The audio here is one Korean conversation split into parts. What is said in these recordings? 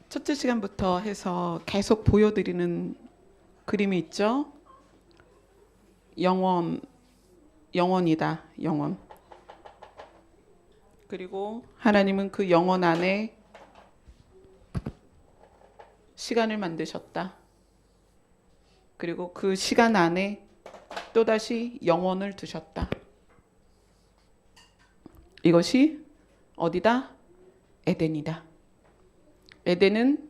첫째 시간부터 해서 계속 보여드리는 그림이 있죠. 영원이다. 영원. 그리고 하나님은 그 영원 안에 시간을 만드셨다. 그리고 그 시간 안에 또다시 영원을 두셨다. 이것이 어디다? 에덴이다. 에덴은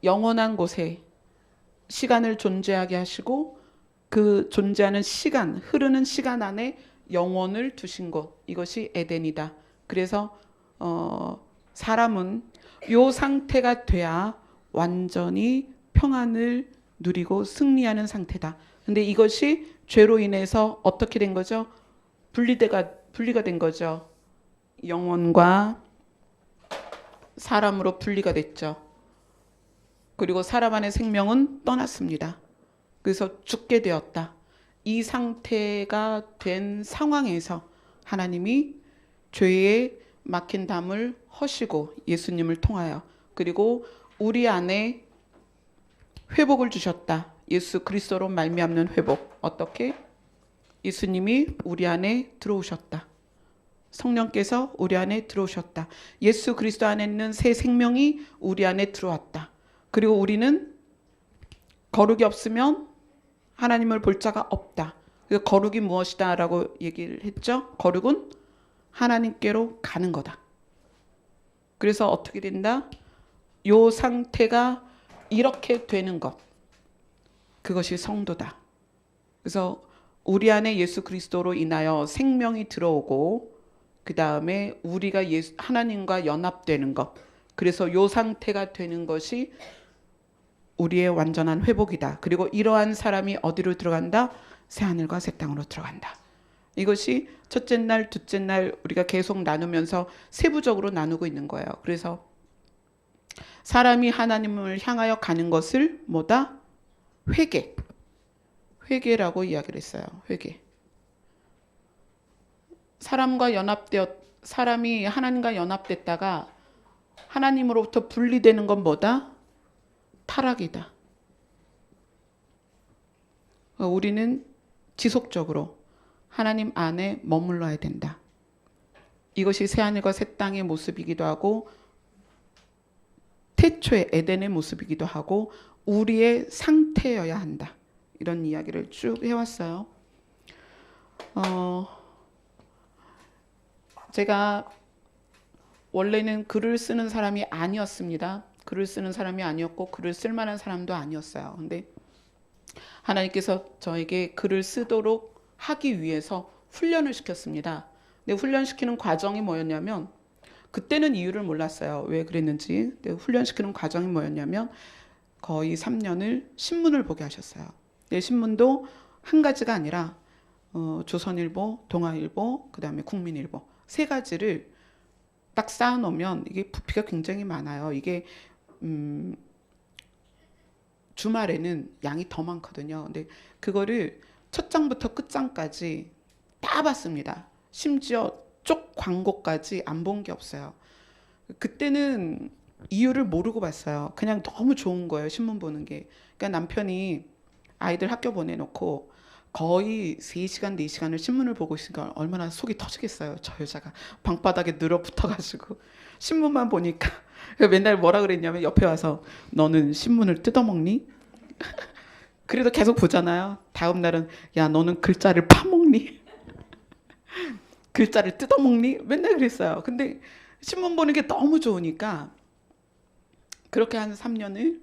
영원한 곳에 시간을 존재하게 하시고 그 존재하는 시간, 흐르는 시간 안에 영원을 두신 곳. 이것이 에덴이다. 그래서 사람은 이 상태가 돼야 완전히 평안을 누리고 승리하는 상태다. 근데 이것이 죄로 인해서 어떻게 된 거죠? 분리가 된 거죠. 영혼과 사람으로 분리가 됐죠. 그리고 사람 안의 생명은 떠났습니다. 그래서 죽게 되었다. 이 상태가 된 상황에서 하나님이 죄에 막힌 담을 허시고 예수님을 통하여 그리고 우리 안에 회복을 주셨다. 예수 그리스도로 말미암는 회복. 어떻게? 예수님이 우리 안에 들어오셨다. 성령께서 우리 안에 들어오셨다. 예수 그리스도 안에 있는 새 생명이 우리 안에 들어왔다. 그리고 우리는 거룩이 없으면 하나님을 볼 자가 없다. 그래서 거룩이 무엇이다 라고 얘기를 했죠. 거룩은 하나님께로 가는 거다. 그래서 어떻게 된다? 요 상태가 이렇게 되는 것. 그것이 성도다. 그래서 우리 안에 예수 그리스도로 인하여 생명이 들어오고 그 다음에 우리가 하나님과 연합되는 것. 그래서 요 상태가 되는 것이 우리의 완전한 회복이다. 그리고 이러한 사람이 어디로 들어간다? 새하늘과 새 땅으로 들어간다. 이것이 첫째 날, 둘째 날 우리가 계속 나누면서 세부적으로 나누고 있는 거예요. 그래서 사람이 하나님을 향하여 가는 것을 뭐다? 회개라고 이야기를 했어요. 회개. 사람이 하나님과 연합됐다가 하나님으로부터 분리되는 건 뭐다? 타락이다. 우리는 지속적으로 하나님 안에 머물러야 된다. 이것이 새하늘과 새 땅의 모습이기도 하고 태초의 에덴의 모습이기도 하고 우리의 상태여야 한다. 이런 이야기를 쭉 해왔어요. 제가 원래는 글을 쓰는 사람이 아니었습니다. 글을 쓰는 사람이 아니었고 글을 쓸 만한 사람도 아니었어요. 근데 하나님께서 저에게 글을 쓰도록 하기 위해서 훈련을 시켰습니다. 근데 훈련시키는 과정이 뭐였냐면 그때는 이유를 몰랐어요. 왜 그랬는지. 근데 훈련시키는 과정이 뭐였냐면 거의 3년을 신문을 보게 하셨어요. 근데 신문도 한 가지가 아니라 조선일보, 동아일보, 그 다음에 국민일보 세 가지를 딱 쌓아놓으면 이게 부피가 굉장히 많아요. 이게 주말에는 양이 더 많거든요. 근데 그거를 첫 장부터 끝 장까지 다 봤습니다. 심지어 쪽 광고까지 안 본 게 없어요. 그때는 이유를 모르고 봤어요. 그냥 너무 좋은 거예요. 신문 보는 게. 그러니까 남편이 아이들 학교 보내놓고 거의 3시간, 4시간을 신문을 보고 있으니까 얼마나 속이 터지겠어요. 저 여자가 방바닥에 늘어붙어가지고 신문만 보니까 맨날 뭐라 그랬냐면 옆에 와서 너는 신문을 뜯어먹니? 그래도 계속 보잖아요. 다음 날은 야 너는 글자를 파먹니? 글자를 뜯어먹니? 맨날 그랬어요. 근데 신문 보는 게 너무 좋으니까 그렇게 한 3년을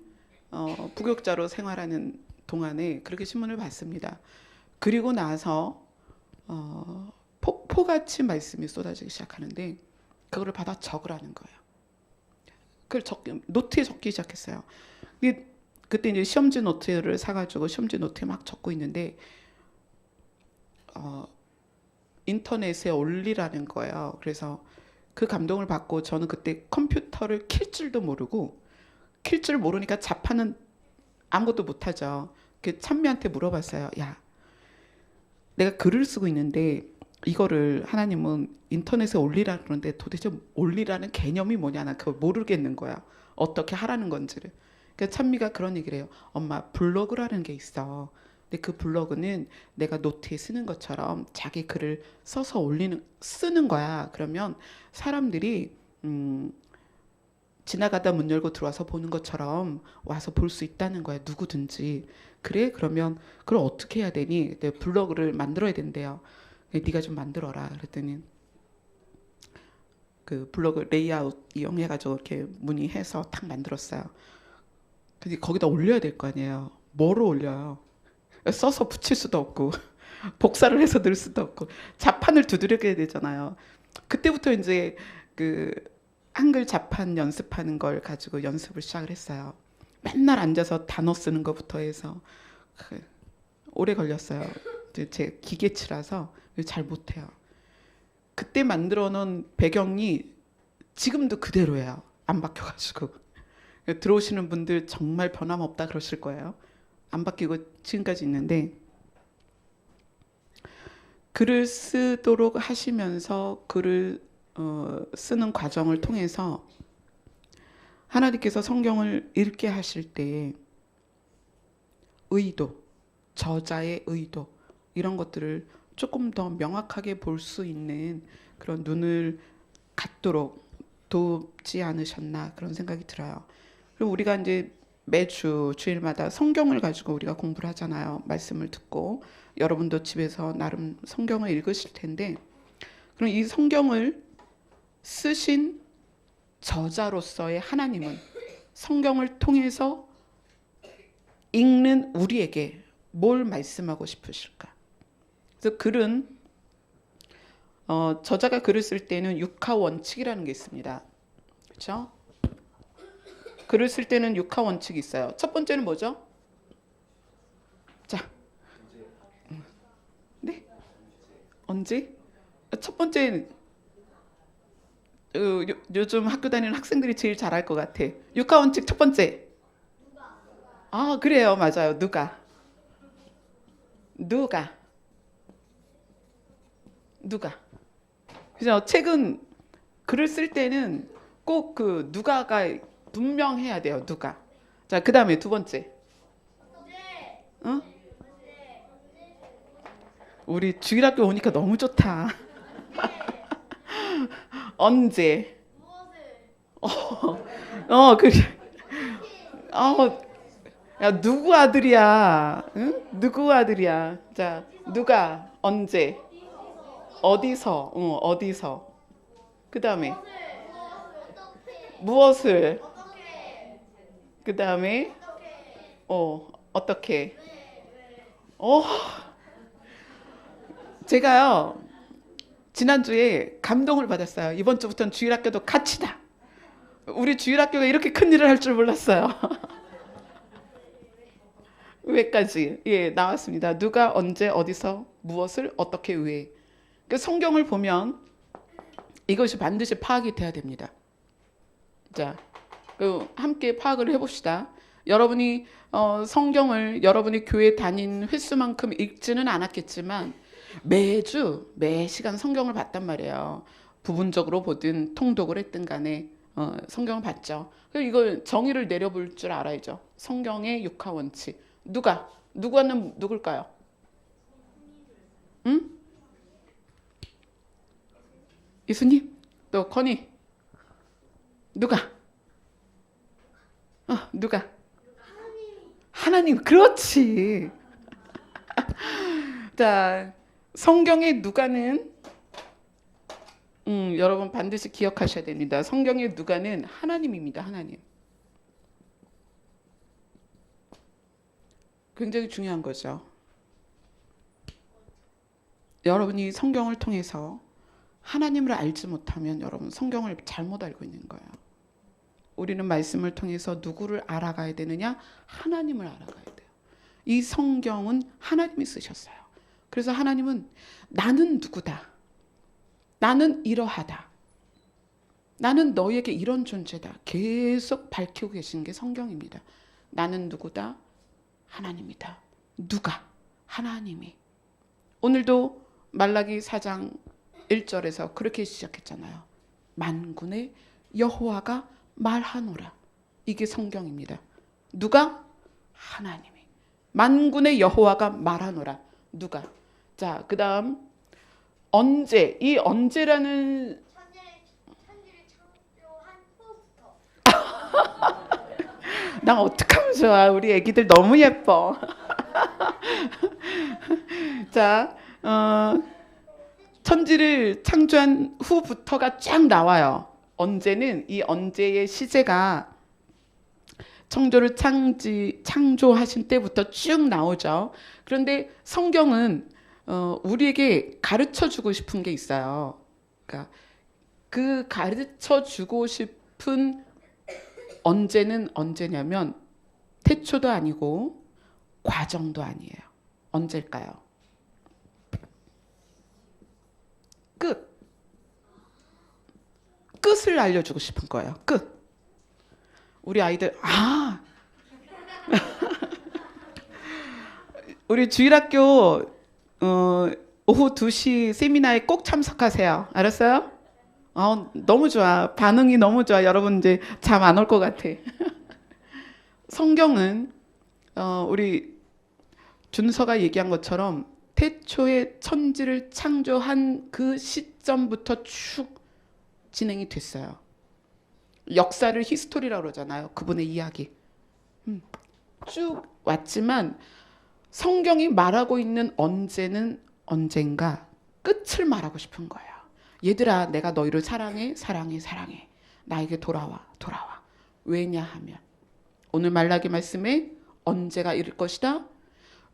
부교육자로 생활하는 동안에 그렇게 신문을 봤습니다. 그리고 나서 폭포같이 말씀이 쏟아지기 시작하는데 그거를 받아 적으라는 거예요. 그걸 노트에 적기 시작했어요. 그때 이제 시험지 노트를 사가지고 시험지 노트에 막 적고 있는데 인터넷에 올리라는 거예요. 그래서 그 감동을 받고 저는 그때 컴퓨터를 킬 줄도 모르고 킬 줄 모르니까 자판은 아무것도 못하죠. 그 찬미한테 물어봤어요. 야, 내가 글을 쓰고 있는데 이거를 하나님은 인터넷에 올리라 그러는데 도대체 올리라는 개념이 뭐냐 난 그걸 모르겠는 거야. 어떻게 하라는 건지를. 그러니까 찬미가 그런 얘기를 해요. 엄마, 블로그라는 게 있어. 근데 그 블로그는 내가 노트에 쓰는 것처럼 자기 글을 써서 쓰는 거야. 그러면 사람들이 지나가다 문 열고 들어와서 보는 것처럼 와서 볼 수 있다는 거야. 누구든지. 그래? 그러면 그걸 어떻게 해야 되니? 내 블로그를 만들어야 된대요. 네가 좀 만들어라. 그랬더니 그 블로그 레이아웃 이용해가지고 이렇게 문의해서 탁 만들었어요. 근데 거기다 올려야 될 거 아니에요. 뭐로 올려요? 써서 붙일 수도 없고 복사를 해서 넣을 수도 없고 자판을 두드려야 되잖아요. 그때부터 이제 그 한글 자판 연습하는 걸 가지고 연습을 시작을 했어요. 맨날 앉아서 단어 쓰는 것부터 해서 오래 걸렸어요. 제 기계치라서 잘 못해요. 그때 만들어 놓은 배경이 지금도 그대로예요. 안 바뀌어가지고. 들어오시는 분들 정말 변함없다 그러실 거예요. 안 바뀌고 지금까지 있는데, 글을 쓰도록 하시면서 글을 쓰는 과정을 통해서 하나님께서 성경을 읽게 하실 때 의도, 저자의 의도 이런 것들을 조금 더 명확하게 볼 수 있는 그런 눈을 갖도록 돕지 않으셨나 그런 생각이 들어요. 그리고 우리가 이제 매주 주일마다 성경을 가지고 우리가 공부를 하잖아요. 말씀을 듣고 여러분도 집에서 나름 성경을 읽으실 텐데, 그럼 이 성경을 쓰신 저자로서의 하나님은 성경을 통해서 읽는 우리에게 뭘 말씀하고 싶으실까? 그래서 글은 저자가 글을 쓸 때는 육하 원칙이라는 게 있습니다. 그렇죠? 글을 쓸 때는 육하 원칙이 있어요. 첫 번째는 뭐죠? 자, 네? 언제? 첫 번째 요즘 학교 다니는 학생들이 제일 잘할 것 같아. 육하 원칙 첫 번째. 아, 그래요, 맞아요. 누가? 그죠? 책은 글을 쓸 때는 꼭 그 누가가 분명해야 돼요. 누가. 자, 그 다음에 두 번째. 어? 우리 주일학교 오니까 너무 좋다. 언제? 그래. 야, 누구 아들이야? 응? 누구 아들이야? 자, 누가, 언제, 어디서, 어디서. 그 다음에 무엇을, 그 다음에 어떻게. 제가요 지난주에 감동을 받았어요. 이번 주부터는 주일학교도 같이다. 우리 주일학교가 이렇게 큰 일을 할 줄 몰랐어요. 왜까지 나왔습니다. 누가, 언제, 어디서, 무엇을, 어떻게, 왜. 그 성경을 보면 이것이 반드시 파악이 돼야 됩니다. 자, 함께 파악을 해봅시다. 여러분이 성경을 여러분이 교회 다닌 횟수만큼 읽지는 않았겠지만 매주 매 시간 성경을 봤단 말이에요. 부분적으로 보든 통독을 했든 간에 성경을 봤죠. 이걸 정의를 내려볼 줄 알아야죠. 성경의 육하 원칙. 누구는 누굴까요? 응? 이수님? 또 건희? 누가? 누가? 하나님. 그렇지. 자, 성경의 누가는 여러분 반드시 기억하셔야 됩니다. 성경의 누가는 하나님입니다. 하나님. 굉장히 중요한 거죠. 여러분이 성경을 통해서 하나님을 알지 못하면 여러분 성경을 잘못 알고 있는 거예요. 우리는 말씀을 통해서 누구를 알아가야 되느냐? 하나님을 알아가야 돼요. 이 성경은 하나님이 쓰셨어요. 그래서 하나님은 나는 누구다. 나는 이러하다. 나는 너에게 이런 존재다. 계속 밝히고 계신 게 성경입니다. 나는 누구다? 하나님이다. 누가? 하나님이. 오늘도 말라기 4장 1절에서 그렇게 시작했잖아요. 만군의 여호와가 말하노라. 이게 성경입니다. 누가? 하나님이. 만군의 여호와가 말하노라. 누가? 자, 그 다음 언제. 이 언제라는 천지를 창조한 후부터. 난 어떡하면 좋아. 우리 애기들 너무 예뻐. 자, 천지를 창조한 후부터가 쫙 나와요. 언제는 이 언제의 시제가 창조를 창조하신 때부터 쭉 나오죠. 그런데 성경은 우리에게 가르쳐 주고 싶은 게 있어요. 그러니까 그 가르쳐 주고 싶은 언제는 언제냐면 태초도 아니고 과정도 아니에요. 언제일까요? 끝. 끝을 알려주고 싶은 거예요. 끝. 우리 아이들 우리 주일학교 오후 2시 세미나에 꼭 참석하세요. 알았어요? 너무 좋아. 반응이 너무 좋아. 여러분 이제 잠 안 올 것 같아. 성경은 우리 준서가 얘기한 것처럼 태초에 천지를 창조한 그 시점부터 쭉 진행이 됐어요. 역사를 히스토리라고 그러잖아요. 그분의 이야기. 쭉 왔지만 성경이 말하고 있는 언제는 언젠가 끝을 말하고 싶은 거예요. 얘들아, 내가 너희를 사랑해, 사랑해, 사랑해. 나에게 돌아와, 돌아와. 왜냐하면 오늘 말라기 말씀에 언제가 이를 것이다?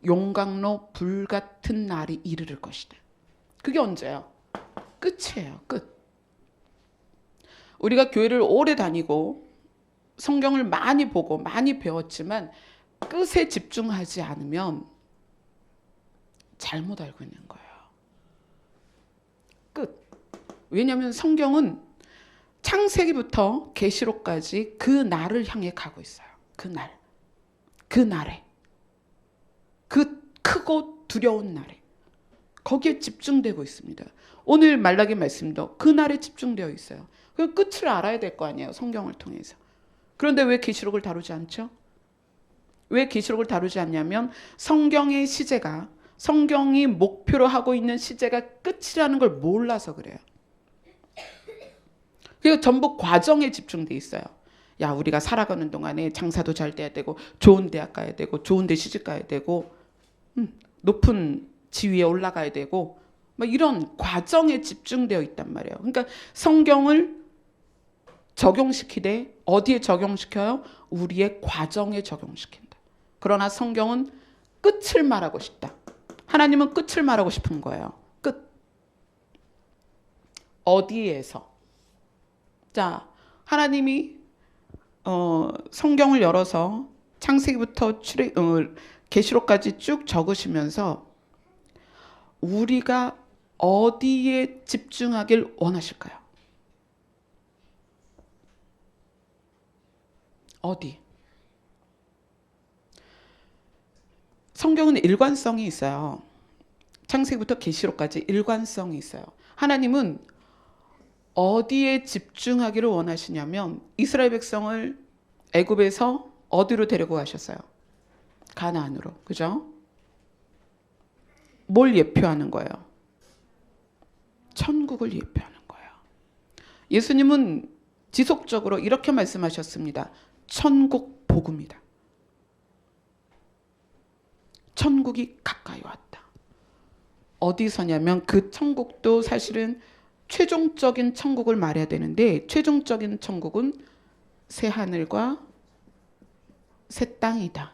용광로 불같은 날이 이르를 것이다. 그게 언제예요? 끝이에요. 끝. 우리가 교회를 오래 다니고 성경을 많이 보고 많이 배웠지만 끝에 집중하지 않으면 잘못 알고 있는 거예요. 끝. 왜냐하면 성경은 창세기부터 계시록까지 그 날을 향해 가고 있어요. 그 날. 그 날에. 그 크고 두려운 날에. 거기에 집중되고 있습니다. 오늘 말라기 말씀도 그 날에 집중되어 있어요. 그 끝을 알아야 될 거 아니에요. 성경을 통해서. 그런데 왜 계시록을 다루지 않죠? 왜 계시록을 다루지 않냐면 성경의 시제가 성경이 목표로 하고 있는 시제가 끝이라는 걸 몰라서 그래요. 그리고 전부 과정에 집중돼 있어요. 야, 우리가 살아가는 동안에 장사도 잘 돼야 되고 좋은 대학 가야 되고 좋은 데 시집 가야 되고 높은 지위에 올라가야 되고 막 이런 과정에 집중되어 있단 말이에요. 그러니까 성경을 적용시키되 어디에 적용시켜요? 우리의 과정에 적용시킨다. 그러나 성경은 끝을 말하고 싶다. 하나님은 끝을 말하고 싶은 거예요. 끝. 어디에서? 자, 하나님이 성경을 열어서 창세기부터 계시록까지 쭉 적으시면서 우리가 어디에 집중하길 원하실까요? 어디? 성경은 일관성이 있어요. 창세기부터 계시록까지 일관성이 있어요. 하나님은 어디에 집중하기를 원하시냐면 이스라엘 백성을 애굽에서 어디로 데리고 가셨어요? 가나안으로. 그죠? 뭘 예표하는 거예요? 천국을 예표하는 거예요. 예수님은 지속적으로 이렇게 말씀하셨습니다. 천국 복음이다. 천국이 가까이 왔다. 어디서냐면 그 천국도 사실은 최종적인 천국을 말해야 되는데 최종적인 천국은 새 하늘과 새 땅이다.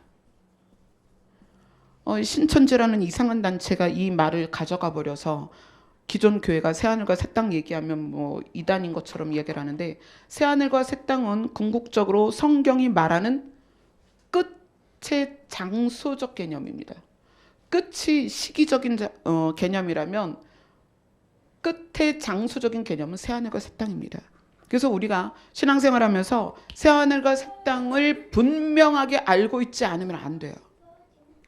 신천지라는 이상한 단체가 이 말을 가져가 버려서 기존 교회가 새하늘과 새 땅 얘기하면 뭐 이단인 것처럼 이야기를 하는데 새하늘과 새 땅은 궁극적으로 성경이 말하는 끝의 장소적 개념입니다. 끝이 시기적인 개념이라면 끝의 장소적인 개념은 새하늘과 새 땅입니다. 그래서 우리가 신앙생활하면서 새하늘과 새 땅을 분명하게 알고 있지 않으면 안 돼요.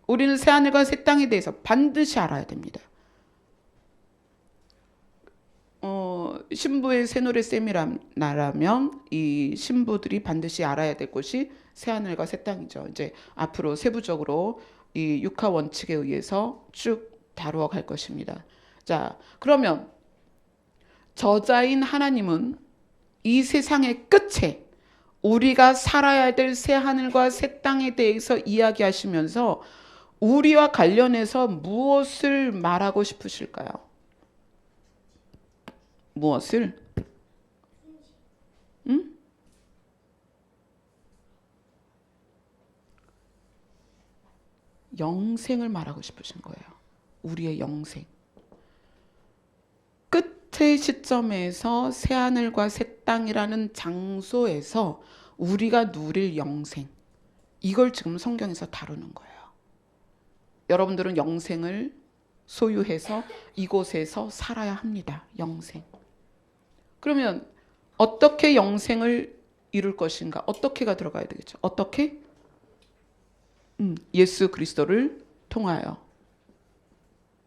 우리는 새하늘과 새 땅에 대해서 반드시 알아야 됩니다. 신부의 새노래 세미나라면 이 신부들이 반드시 알아야 될 것이 새하늘과 새 땅이죠. 이제 앞으로 세부적으로 이 육하 원칙에 의해서 쭉 다루어 갈 것입니다. 자, 그러면 저자인 하나님은 이 세상의 끝에 우리가 살아야 될 새하늘과 새 땅에 대해서 이야기하시면서 우리와 관련해서 무엇을 말하고 싶으실까요? 무엇을? 응? 영생을 말하고 싶으신 거예요. 우리의 영생. 끝의 시점에서 새하늘과 새 땅이라는 장소에서 우리가 누릴 영생. 이걸 지금 성경에서 다루는 거예요. 여러분들은 영생을 소유해서 이곳에서 살아야 합니다. 영생. 그러면 어떻게 영생을 이룰 것인가? 어떻게가 들어가야 되겠죠? 어떻게? 예수 그리스도를 통하여.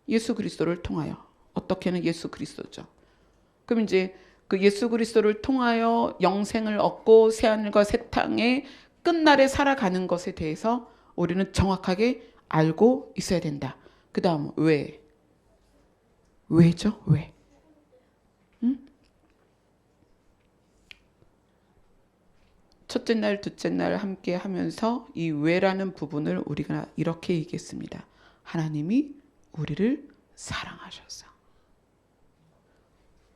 예수 그리스도를 통하여. 어떻게는 예수 그리스도죠. 그럼 이제 그 예수 그리스도를 통하여 영생을 얻고 새하늘과 새 땅의 끝날에 살아가는 것에 대해서 우리는 정확하게 알고 있어야 된다. 그 다음 왜? 왜죠? 왜? 첫째 날, 둘째 날 함께 하면서 이 왜라는 부분을 우리가 이렇게 얘기했습니다. 하나님이 우리를 사랑하셔서.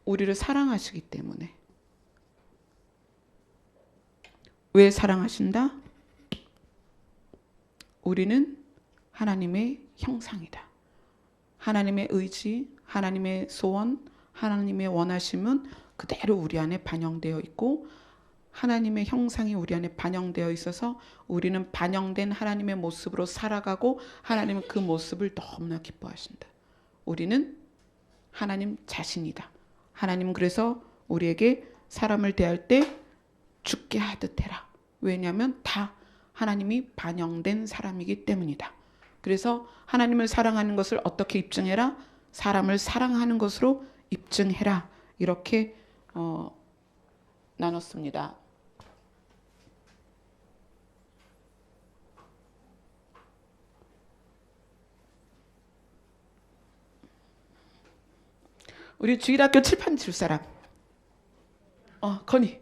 우리를 사랑하시기 때문에. 왜 사랑하신다? 우리는 하나님의 형상이다. 하나님의 의지, 하나님의 소원, 하나님의 원하심은 그대로 우리 안에 반영되어 있고 하나님의 형상이 우리 안에 반영되어 있어서 우리는 반영된 하나님의 모습으로 살아가고 하나님은 그 모습을 너무나 기뻐하신다. 우리는 하나님 자신이다. 하나님은 그래서 우리에게 사람을 대할 때 죽게 하듯 해라. 왜냐하면 다 하나님이 반영된 사람이기 때문이다. 그래서 하나님을 사랑하는 것을 어떻게 입증해라? 사람을 사랑하는 것으로 입증해라. 이렇게 나눴습니다. 우리 주일학교 칠판 줄 사람. 건희.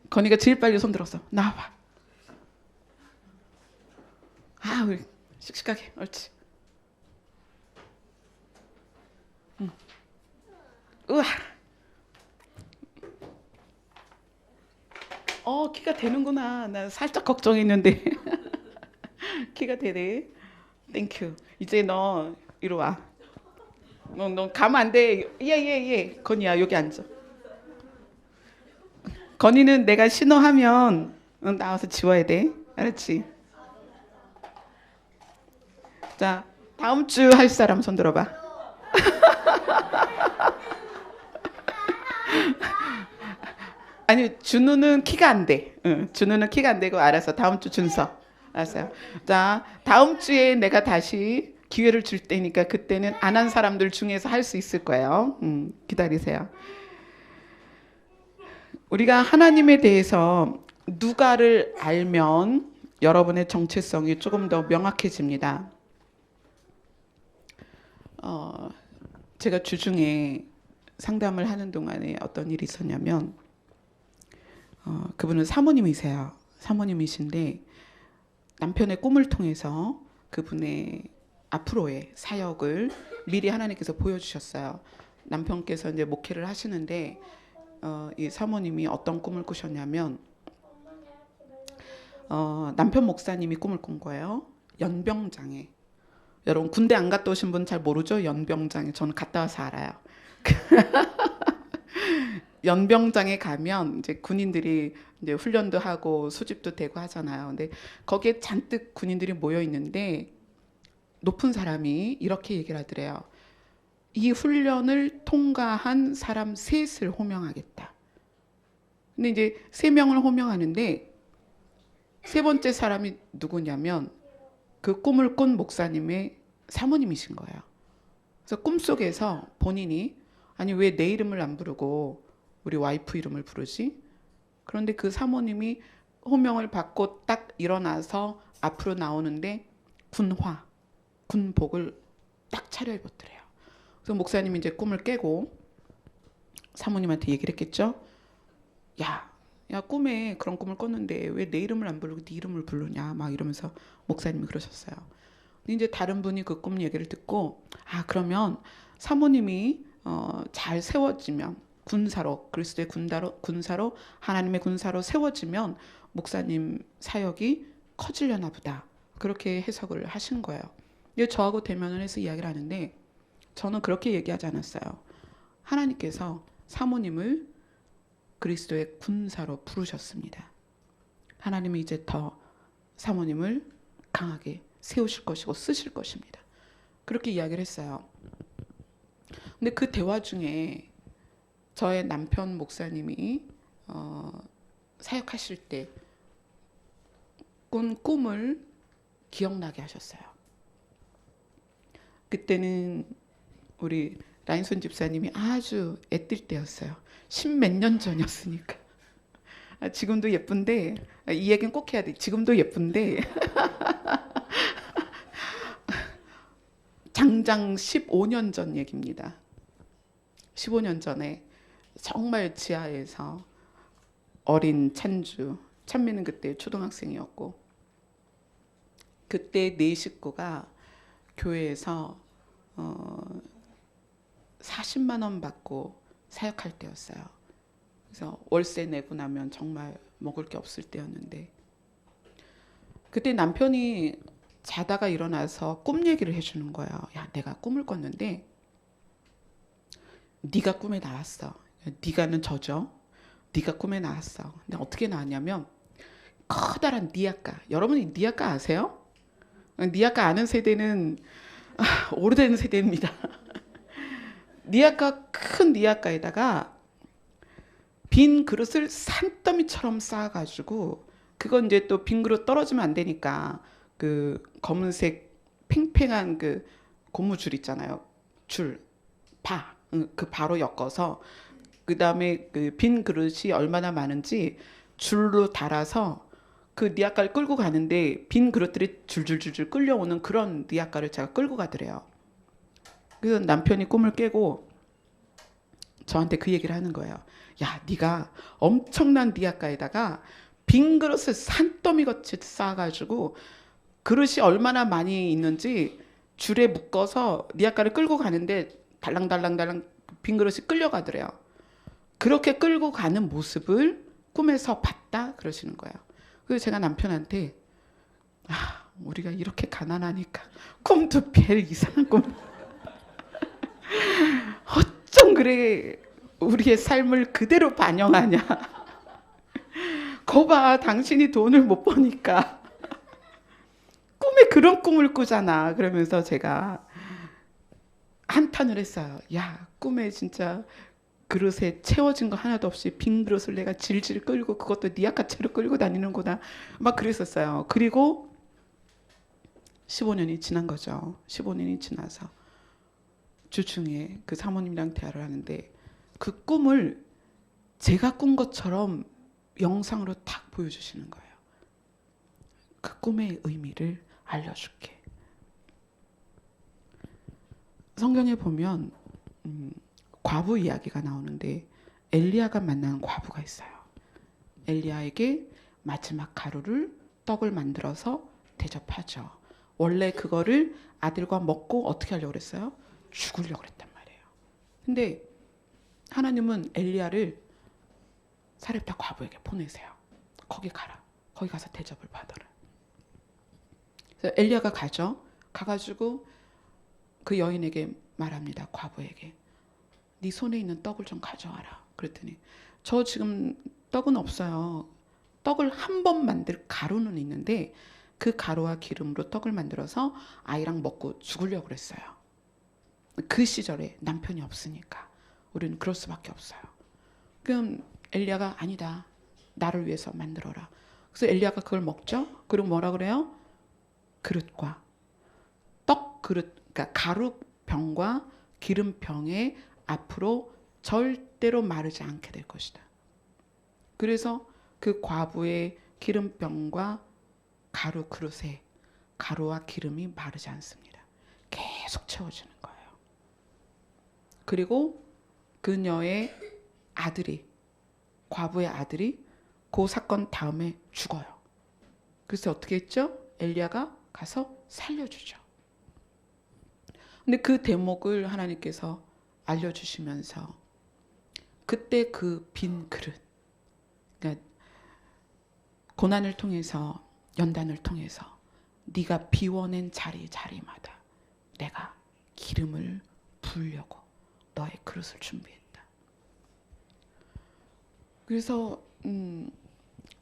건희가 제일 빨리 손 들었어. 나와봐. 우리 씩씩하게. 옳지. 우와. 키가 되는구나. 나 살짝 걱정했는데. 키가 되네. 땡큐. 이제 너 이리 와. 너 가면 안 돼. 예. 건이야 여기 앉아. 건이는 내가 신호하면 나와서 지워야 돼. 알았지? 자, 다음 주 할 사람 손 들어봐. 아니 준우는 키가 안 돼. 준우는 키가 안 되고 알아서 다음 주 준서. 알았어요. 자, 다음 주에 내가 다시 기회를 줄 테니까 그때는 안 한 사람들 중에서 할 수 있을 거예요. 기다리세요. 우리가 하나님에 대해서 누가를 알면 여러분의 정체성이 조금 더 명확해집니다. 제가 주중에 상담을 하는 동안에 어떤 일이 있었냐면 그분은 사모님이세요. 사모님이신데 남편의 꿈을 통해서 그분의 앞으로의 사역을 미리 하나님께서 보여주셨어요. 남편께서 이제 목회를 하시는데 이 사모님이 어떤 꿈을 꾸셨냐면 남편 목사님이 꿈을 꾼 거예요. 연병장에. 여러분 군대 안 갔다 오신 분 잘 모르죠? 연병장에. 저는 갔다 와서 알아요. 연병장에 가면 이제 군인들이 이제 훈련도 하고 수집도 되고 하잖아요. 근데 거기에 잔뜩 군인들이 모여 있는데 높은 사람이 이렇게 얘기를 하더래요. 이 훈련을 통과한 사람 셋을 호명하겠다. 근데 이제 3명을 호명하는데 세 번째 사람이 누구냐면 그 꿈을 꾼 목사님의 사모님이신 거예요. 그래서 꿈속에서 본인이 아니 왜 내 이름을 안 부르고 우리 와이프 이름을 부르지? 그런데 그 사모님이 호명을 받고 딱 일어나서 앞으로 나오는데 군복을 딱 차려입었더래요. 그래서 목사님이 이제 꿈을 깨고 사모님한테 얘기를 했겠죠. 야, 꿈에 그런 꿈을 꿨는데 왜 내 이름을 안 부르고 네 이름을 부르냐 막 이러면서 목사님이 그러셨어요. 근데 이제 다른 분이 그 꿈 얘기를 듣고 그러면 사모님이 잘 세워지면 군사로 그리스도의 군사로 하나님의 군사로 세워지면 목사님 사역이 커지려나 보다. 그렇게 해석을 하신 거예요. 근데 저하고 대면을 해서 이야기를 하는데 저는 그렇게 얘기하지 않았어요. 하나님께서 사모님을 그리스도의 군사로 부르셨습니다. 하나님이 이제 더 사모님을 강하게 세우실 것이고 쓰실 것입니다. 그렇게 이야기를 했어요. 근데 그 대화 중에 저의 남편 목사님이 사역하실 때 꾼 꿈을 기억나게 하셨어요. 그때는 우리 라인손 집사님이 아주 애뜰 때였어요. 10몇 년 전이었으니까. 지금도 예쁜데 이 얘기는 꼭 해야 돼. 지금도 예쁜데 장장 15년 전 얘기입니다. 15년 전에 정말 지하에서 어린 찬미는 그때 초등학생이었고 그때 네 식구가 교회에서 40만 원 받고 사역할 때였어요. 그래서 월세 내고 나면 정말 먹을 게 없을 때였는데 그때 남편이 자다가 일어나서 꿈 얘기를 해주는 거예요. 야, 내가 꿈을 꿨는데 네가 꿈에 나왔어. 네가는 저죠. 네가 꿈에 나왔어. 근데 어떻게 나왔냐면 커다란 니아까. 여러분이 니아까 아세요? 니아까 아는 세대는 오래된 세대입니다. 니아까 큰 니아까에다가 빈 그릇을 산더미처럼 쌓아가지고 그건 이제 또 빈 그릇 떨어지면 안 되니까 그 검은색 팽팽한 그 고무줄 있잖아요. 그 바로 엮어서 그 다음에 그 빈 그릇이 얼마나 많은지 줄로 달아서 그 니아까를 끌고 가는데 빈 그릇들이 줄줄줄줄 끌려오는 그런 니아까를 제가 끌고 가더래요. 그래서 남편이 꿈을 깨고 저한테 그 얘기를 하는 거예요. 야, 네가 엄청난 니아까에다가 빈 그릇을 산더미같이 쌓아가지고 그릇이 얼마나 많이 있는지 줄에 묶어서 니아까를 끌고 가는데 달랑달랑달랑 빈 그릇이 끌려가더래요. 그렇게 끌고 가는 모습을 꿈에서 봤다 그러시는 거예요. 그래서 제가 남편한테 우리가 이렇게 가난하니까 꿈도 별 이상한 꿈 어쩜 그래 우리의 삶을 그대로 반영하냐. 거봐 당신이 돈을 못 버니까 꿈에 그런 꿈을 꾸잖아. 그러면서 제가 한탄을 했어요. 야, 꿈에 진짜 그릇에 채워진 거 하나도 없이 빈 그릇을 내가 질질 끌고 그것도 니아까채로 끌고 다니는구나. 막 그랬었어요. 그리고 15년이 지난 거죠. 15년이 지나서 주중에 그 사모님이랑 대화를 하는데 그 꿈을 제가 꾼 것처럼 영상으로 탁 보여주시는 거예요. 그 꿈의 의미를 알려줄게. 성경에 보면 과부 이야기가 나오는데 엘리야가 만난 과부가 있어요. 엘리야에게 마지막 가루를 떡을 만들어서 대접하죠. 원래 그거를 아들과 먹고 어떻게 하려고 그랬어요? 죽으려고 그랬단 말이에요. 근데 하나님은 엘리야를 사렙다 과부에게 보내세요. 거기 가라. 거기 가서 대접을 받아라. 그래서 엘리야가 가죠. 가가지고 그 여인에게 말합니다. 과부에게. 네 손에 있는 떡을 좀 가져와라. 그랬더니 저 지금 떡은 없어요. 떡을 한 번 만들 가루는 있는데 그 가루와 기름으로 떡을 만들어서 아이랑 먹고 죽으려고 그랬어요. 그 시절에 남편이 없으니까 우리는 그럴 수밖에 없어요. 그럼 엘리야가 아니다. 나를 위해서 만들어라. 그래서 엘리야가 그걸 먹죠. 그리고 뭐라 그래요? 그릇과 떡 그릇, 그러니까 가루 병과 기름 병에 앞으로 절대로 마르지 않게 될 것이다. 그래서 그 과부의 기름병과 가루 그릇에 가루와 기름이 마르지 않습니다. 계속 채워지는 거예요. 그리고 그녀의 아들이, 과부의 아들이 그 사건 다음에 죽어요. 그래서 어떻게 했죠? 엘리야가 가서 살려주죠. 근데 그 대목을 하나님께서 알려주시면서 그때 그 빈 그릇, 그러니까 고난을 통해서, 연단을 통해서 네가 비워낸 자리마다 내가 기름을 부으려고 너의 그릇을 준비했다. 그래서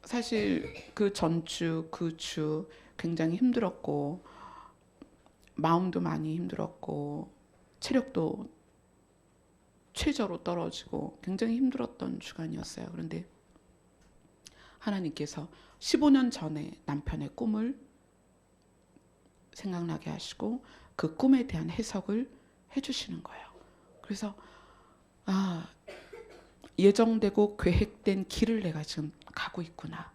사실 그 전주, 그 주 굉장히 힘들었고 마음도 많이 힘들었고 체력도 최저로 떨어지고 굉장히 힘들었던 주간이었어요. 그런데 하나님께서 15년 전에 남편의 꿈을 생각나게 하시고 그 꿈에 대한 해석을 해주시는 거예요. 그래서 예정되고 계획된 길을 내가 지금 가고 있구나.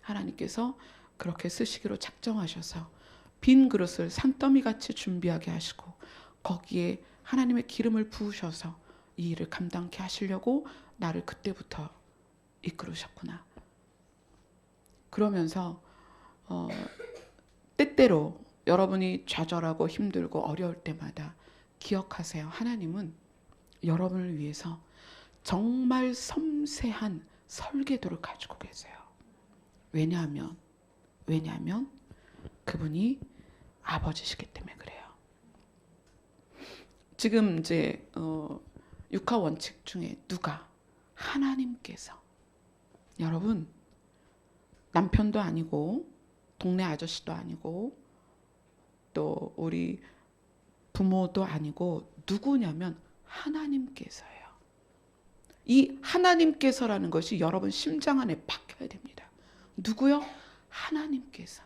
하나님께서 그렇게 쓰시기로 작정하셔서 빈 그릇을 산더미같이 준비하게 하시고 거기에 하나님의 기름을 부으셔서 이 일을 감당케 하시려고 나를 그때부터 이끌으셨구나. 그러면서 때때로 여러분이 좌절하고 힘들고 어려울 때마다 기억하세요. 하나님은 여러분을 위해서 정말 섬세한 설계도를 가지고 계세요. 왜냐하면 그분이 아버지시기 때문에 그래요. 지금 이제 육하 원칙 중에 누가? 하나님께서. 여러분, 남편도 아니고 동네 아저씨도 아니고 또 우리 부모도 아니고 누구냐면 하나님께서예요. 이 하나님께서라는 것이 여러분 심장 안에 박혀야 됩니다. 누구요? 하나님께서.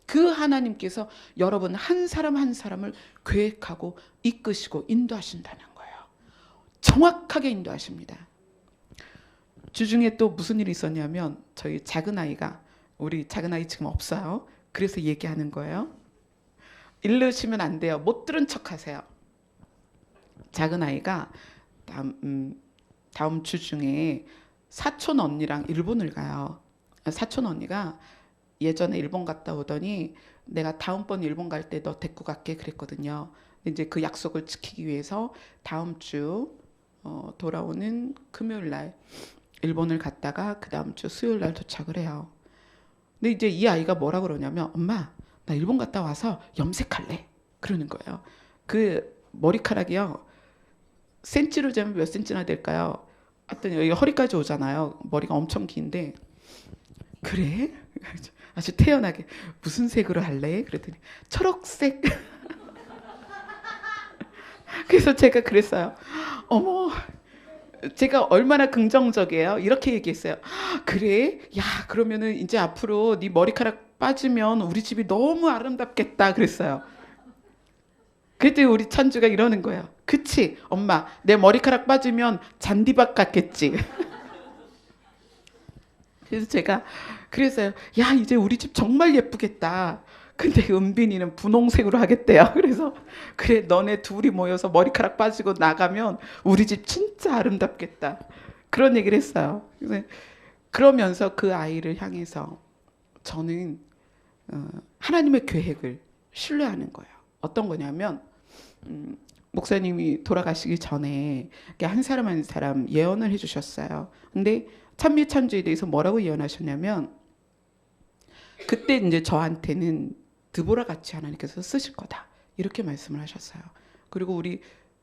그 하나님께서 여러분 한 사람 한 사람을 계획하고 이끄시고 인도하신다는 거예요. 정확하게 인도하십니다. 주중에 또 무슨 일이 있었냐면 저희 작은 아이가, 우리 작은 아이 지금 없어요. 그래서 얘기하는 거예요. 읽으시면 안 돼요. 못 들은 척 하세요. 작은 아이가 다음 주 중에 사촌 언니랑 일본을 가요. 사촌 언니가 예전에 일본 갔다 오더니 내가 다음번 일본 갈 때 너 데리고 갈게 그랬거든요. 이제 그 약속을 지키기 위해서 다음 주 돌아오는 금요일 날 일본을 갔다가 그 다음 주 수요일 날 도착을 해요. 근데 이제 이 아이가 뭐라 그러냐면 엄마 나 일본 갔다 와서 염색할래 그러는 거예요. 그 머리카락이요 센치로 재면 몇 센치나 될까요? 하여튼 여기 허리까지 오잖아요. 머리가 엄청 긴데 그래? 아주 태연하게 무슨 색으로 할래? 그랬더니 초록색. 그래서 제가 그랬어요. 어머 제가 얼마나 긍정적이에요. 이렇게 얘기했어요. 그래? 야 그러면은 이제 앞으로 네 머리카락 빠지면 우리 집이 너무 아름답겠다 그랬어요. 그때 우리 찬주가 이러는 거예요. 그치 엄마 내 머리카락 빠지면 잔디밭 같겠지. 그래서 제가 그랬어요. 야 이제 우리 집 정말 예쁘겠다. 근데 은빈이는 분홍색으로 하겠대요. 그래서 그래 너네 둘이 모여서 머리카락 빠지고 나가면 우리 집 진짜 아름답겠다. 그런 얘기를 했어요. 그러면서 그 아이를 향해서 저는 하나님의 계획을 신뢰하는 거예요. 어떤 거냐면 목사님이 돌아가시기 전에 한 사람 한 사람 예언을 해주셨어요. 근데 찬미찬주에 대해서 뭐라고 예언하셨냐면 그때 이제 저한테는 드보라 같이 하나님께서 쓰실 거다 이렇게 말씀을 하셨어요. 그리고 우리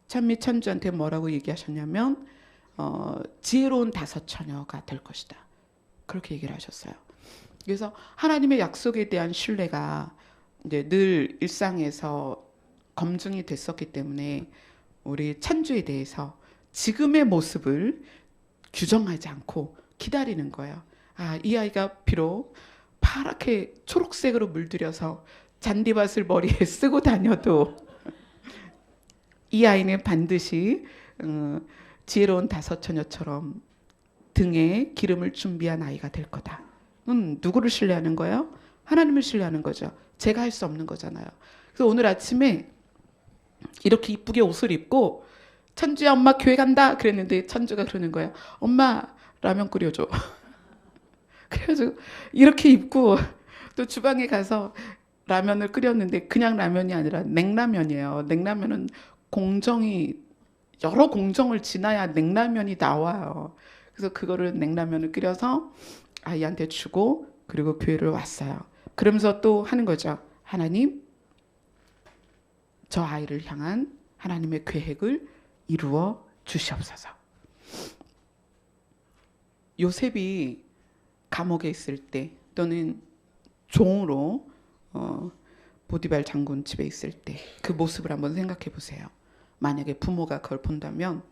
찬미찬주한테 뭐라고 얘기하셨냐면 지혜로운 다섯 처녀가 될 것이다 그렇게 얘기를 하셨어요. 그래서 하나님의 약속에 대한 신뢰가 이제 늘 일상에서 검증이 됐었기 때문에 우리 찬주에 대해서 지금의 모습을 규정하지 않고 기다리는 거예요. 이 아이가 비록 파랗게 초록색으로 물들여서 잔디밭을 머리에 쓰고 다녀도 이 아이는 반드시 지혜로운 다섯 처녀처럼 등에 기름을 준비한 아이가 될 거다. 누구를 신뢰하는 거예요? 하나님을 신뢰하는 거죠. 제가 할 수 없는 거잖아요. 그래서 오늘 아침에 이렇게 이쁘게 옷을 입고 천주야 엄마 교회 간다 그랬는데 천주가 그러는 거야. 엄마 라면 끓여줘. 그래가지고 이렇게 입고 또 주방에 가서 라면을 끓였는데 그냥 라면이 아니라 냉라면이에요. 냉라면은 여러 공정을 지나야 냉라면이 나와요. 그래서 그거를 냉라면을 끓여서 아이한테 주고 그리고 교회를 왔어요. 그러면서 또 하는 거죠. 하나님, 저 아이를 향한 하나님의 계획을 이루어 주시옵소서. 요셉이 감옥에 있을 때 또는 종으로 보디발 장군 집에 있을 때 그 모습을 한번 생각해 보세요. 만약에 부모가 그걸 본다면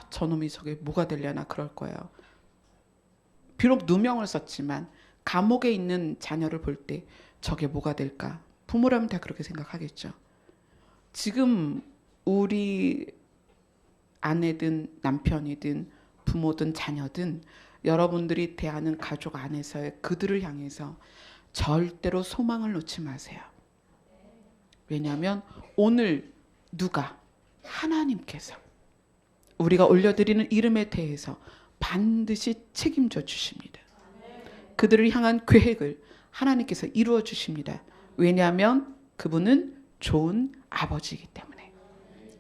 저놈이 저게 뭐가 되려나 그럴 거예요. 비록 누명을 썼지만 감옥에 있는 자녀를 볼 때 저게 뭐가 될까? 부모라면 다 그렇게 생각하겠죠. 지금 우리 아내든 남편이든 부모든 자녀든 여러분들이 대하는 가족 안에서의 그들을 향해서 절대로 소망을 놓지 마세요. 왜냐하면 오늘 누가 하나님께서 우리가 올려드리는 이름에 대해서 반드시 책임져 주십니다. 그들을 향한 계획을 하나님께서 이루어 주십니다. 왜냐하면 그분은 좋은 아버지이기 때문에.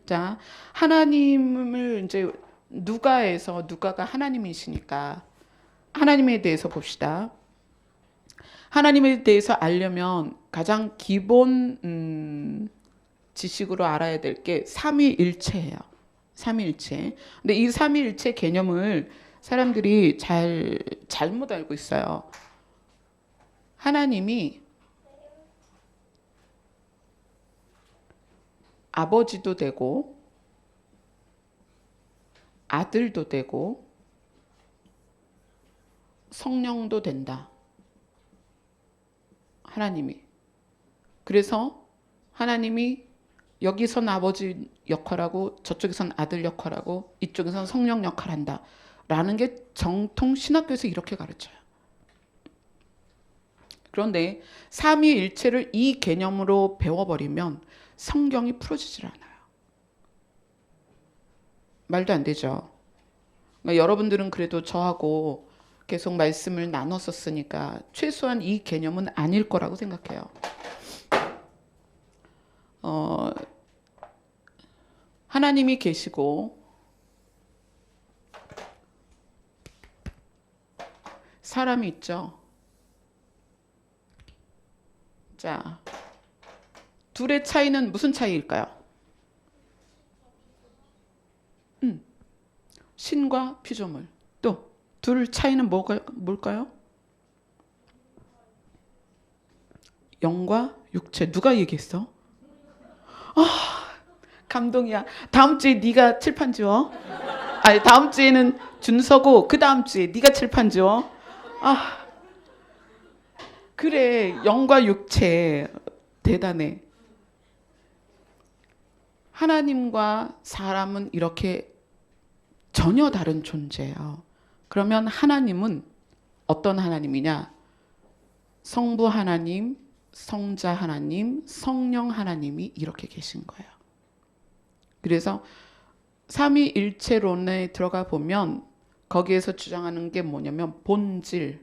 자, 하나님을 이제 누가가 하나님이시니까 하나님에 대해서 봅시다. 하나님에 대해서 알려면 가장 기본 지식으로 알아야 될 게 삼위일체예요. 삼위일체. 근데 이 삼위일체 개념을 사람들이 잘못 알고 있어요. 하나님이 아버지도 되고 아들도 되고 성령도 된다. 하나님이. 그래서 하나님이 여기선 아버지 역할하고 저쪽에선 아들 역할하고 이쪽에선 성령 역할한다. 라는 게 정통 신학교에서 이렇게 가르쳐요. 그런데 삼위일체를 이 개념으로 배워버리면 성경이 풀어지질 않아요. 말도 안 되죠. 그러니까 여러분들은 그래도 저하고 계속 말씀을 나눴었으니까 최소한 이 개념은 아닐 거라고 생각해요. 하나님이 계시고 사람이 있죠. 자, 둘의 차이는 무슨 차이일까요? 신과 피조물. 또 둘 차이는 뭘까요? 영과 육체. 누가 얘기했어? 감동이야. 다음 주에 네가 칠판 지워. 아니, 다음 주에는 준서고 그 다음 주에 네가 칠판 지워. 그래. 영과 육체. 대단해. 하나님과 사람은 이렇게 전혀 다른 존재예요. 그러면 하나님은 어떤 하나님이냐? 성부 하나님, 성자 하나님, 성령 하나님이 이렇게 계신 거예요. 그래서 삼위일체론에 들어가 보면 거기에서 주장하는 게 뭐냐면 본질에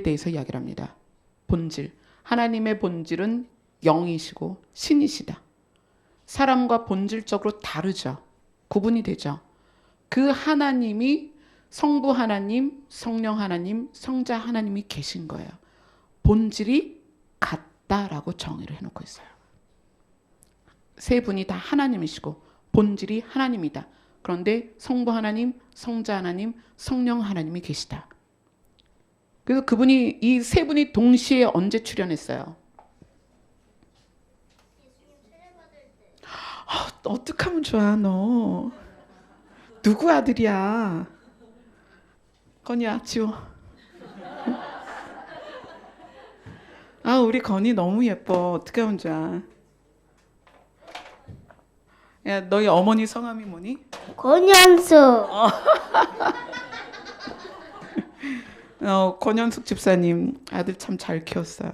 대해서 이야기를 합니다. 본질. 하나님의 본질은 영이시고 신이시다. 사람과 본질적으로 다르죠. 구분이 되죠. 그 하나님이 성부 하나님, 성령 하나님, 성자 하나님이 계신 거예요. 본질이 같다라고 정의를 해놓고 있어요. 세 분이 다 하나님이시고 본질이 하나님이다. 그런데 성부 하나님, 성자 하나님, 성령 하나님이 계시다. 그래서 그분이 이 세 분이 동시에 언제 출현했어요? 어떡하면 좋아 너. 누구 아들이야? 건이야 지워. 우리 건이 너무 예뻐. 어떡하면 좋아. 야, 너희 어머니 성함이 뭐니? 권현수. 권현숙 집사님 아들 참 잘 키웠어요.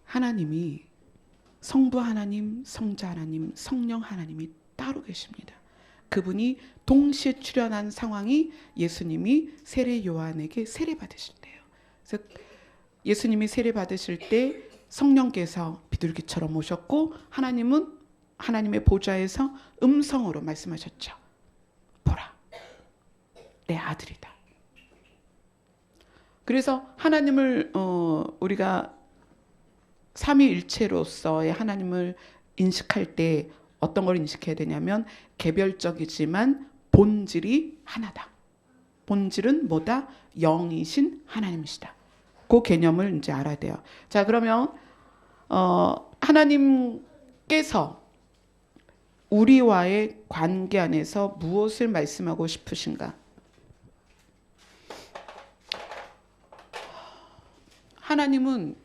하나님이 성부 하나님, 성자 하나님, 성령 하나님이 따로 계십니다. 그분이 동시에 출현한 상황이 예수님이 세례 요한에게 세례 받으실 때예요. 그래서 예수님이 세례 받으실 때 성령께서 비둘기처럼 오셨고 하나님은 하나님의 보좌에서 음성으로 말씀하셨죠. 보라, 내 아들이다. 그래서 하나님을 우리가 삼위일체로서의 하나님을 인식할 때 어떤 걸 인식해야 되냐면 개별적이지만 본질이 하나다. 본질은 뭐다? 영이신 하나님이시다. 그 개념을 이제 알아야 돼요. 자, 그러면 하나님께서 우리와의 관계 안에서 무엇을 말씀하고 싶으신가? 하나님은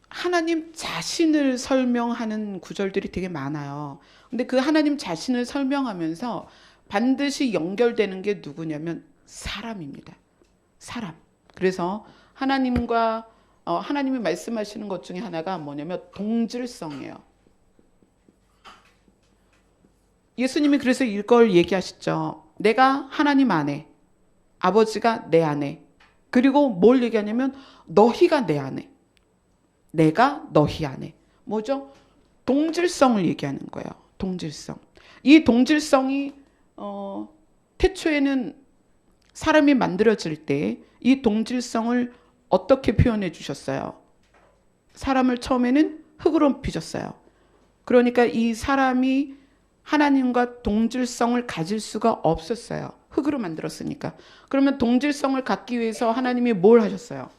하나님 자신을 설명하는 구절들이 되게 많아요. 근데 그 하나님 자신을 설명하면서 반드시 연결되는 게 누구냐면 사람입니다. 사람. 그래서 하나님과 하나님이 말씀하시는 것 중에 하나가 뭐냐면 동질성이에요. 예수님이 그래서 이걸 얘기하시죠. 내가 하나님 안에, 아버지가 내 안에, 그리고 뭘 얘기하냐면 너희가 내 안에, 내가 너희 안에. 뭐죠? 동질성을 얘기하는 거예요. 동질성. 이 동질성이 태초에는 사람이 만들어질 때 이 동질성을 어떻게 표현해 주셨어요? 사람을 처음에는 흙으로 빚었어요. 그러니까 이 사람이 하나님과 동질성을 가질 수가 없었어요. 흙으로 만들었으니까. 그러면 동질성을 갖기 위해서 하나님이 뭘 하셨어요?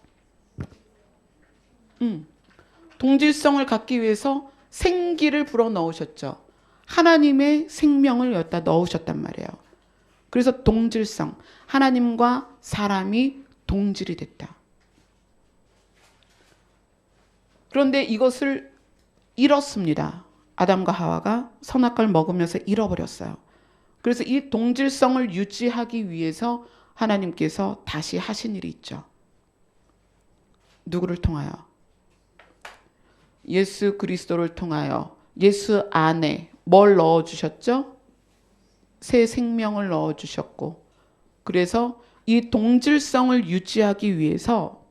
동질성을 갖기 위해서 생기를 불어 넣으셨죠. 하나님의 생명을 여기다 넣으셨단 말이에요. 그래서 동질성, 하나님과 사람이 동질이 됐다. 그런데 이것을 잃었습니다. 아담과 하와가 선악과를 먹으면서 잃어버렸어요. 그래서 이 동질성을 유지하기 위해서 하나님께서 다시 하신 일이 있죠. 누구를 통하여? 예수 그리스도를 통하여 예수 안에 뭘 넣어주셨죠? 새 생명을 넣어주셨고, 그래서 이 동질성을 유지하기 위해서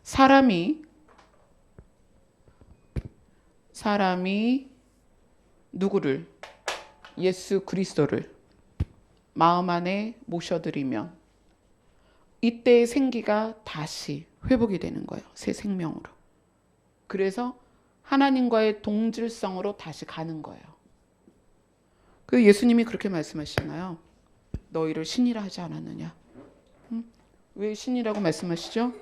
사람이 누구를? 예수 그리스도를 마음 안에 모셔드리면 이때의 생기가 다시 회복이 되는 거예요. 새 생명으로. 그래서 하나님과의 동질성으로 다시 가는 거예요. 그 예수님이 그렇게 말씀하시나요? 너희를 신이라 하지 않았느냐? 왜 신이라고 말씀하시죠?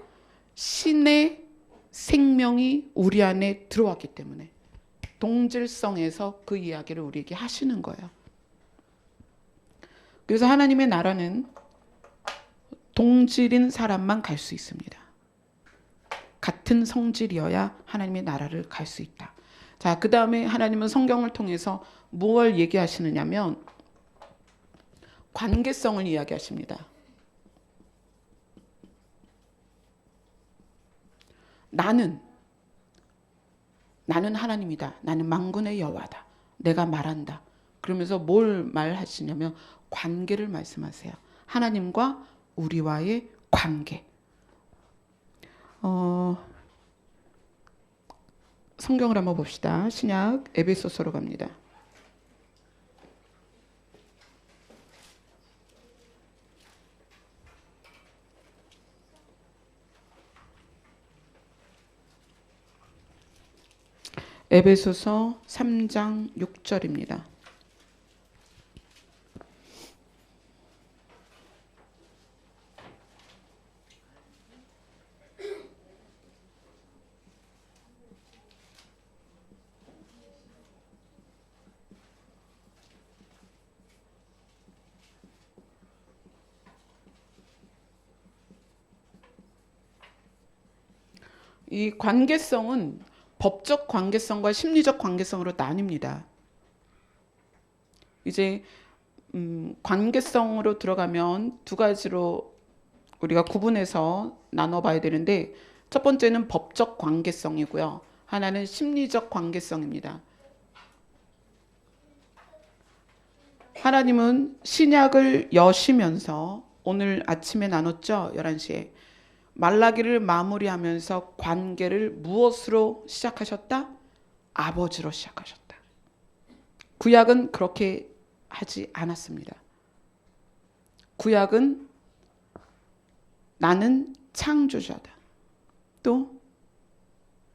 신의 생명이 우리 안에 들어왔기 때문에 동질성에서 그 이야기를 우리에게 하시는 거예요. 그래서 하나님의 나라는 동질인 사람만 갈 수 있습니다. 같은 성질이어야 하나님의 나라를 갈 수 있다. 자, 그 다음에 하나님은 성경을 통해서 무엇을 얘기하시느냐면 관계성을 이야기하십니다. 나는 하나님이다. 나는 만군의 여호와다. 내가 말한다. 그러면서 뭘 말하시냐면 관계를 말씀하세요. 하나님과 우리와의 관계. 성경을 한번 봅시다. 신약 에베소서로 갑니다. 에베소서 3장 6절입니다. 이 관계성은 법적 관계성과 심리적 관계성으로 나뉩니다. 이제 관계성으로 들어가면 두 가지로 우리가 구분해서 나눠봐야 되는데, 첫 번째는 법적 관계성이고요. 하나는 심리적 관계성입니다. 하나님은 신약을 여시면서 오늘 아침에 나눴죠. 11시에. 말라기를 마무리하면서 관계를 무엇으로 시작하셨다? 아버지로 시작하셨다. 구약은 그렇게 하지 않았습니다. 구약은 나는 창조자다. 또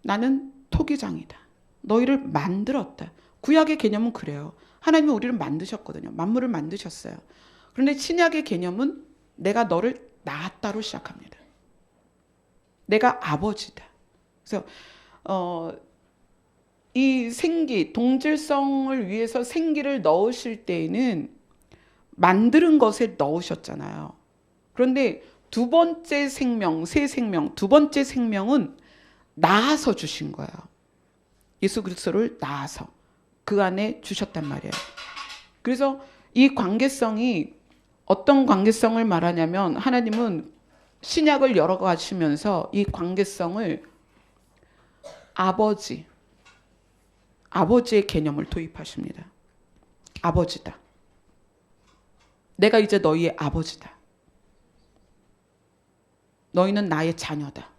나는 토기장이다. 너희를 만들었다. 구약의 개념은 그래요. 하나님이 우리를 만드셨거든요. 만물을 만드셨어요. 그런데 신약의 개념은 내가 너를 낳았다로 시작합니다. 내가 아버지다. 그래서 이 생기, 동질성을 위해서 생기를 넣으실 때에는 만드는 것에 넣으셨잖아요. 그런데 두 번째 생명, 새 생명, 두 번째 생명은 낳아서 주신 거예요. 예수 그리스도를 낳아서 그 안에 주셨단 말이에요. 그래서 이 관계성이 어떤 관계성을 말하냐면, 하나님은 신약을 열어가시면서 이 관계성을 아버지의 개념을 도입하십니다. 아버지다. 내가 이제 너희의 아버지다. 너희는 나의 자녀다.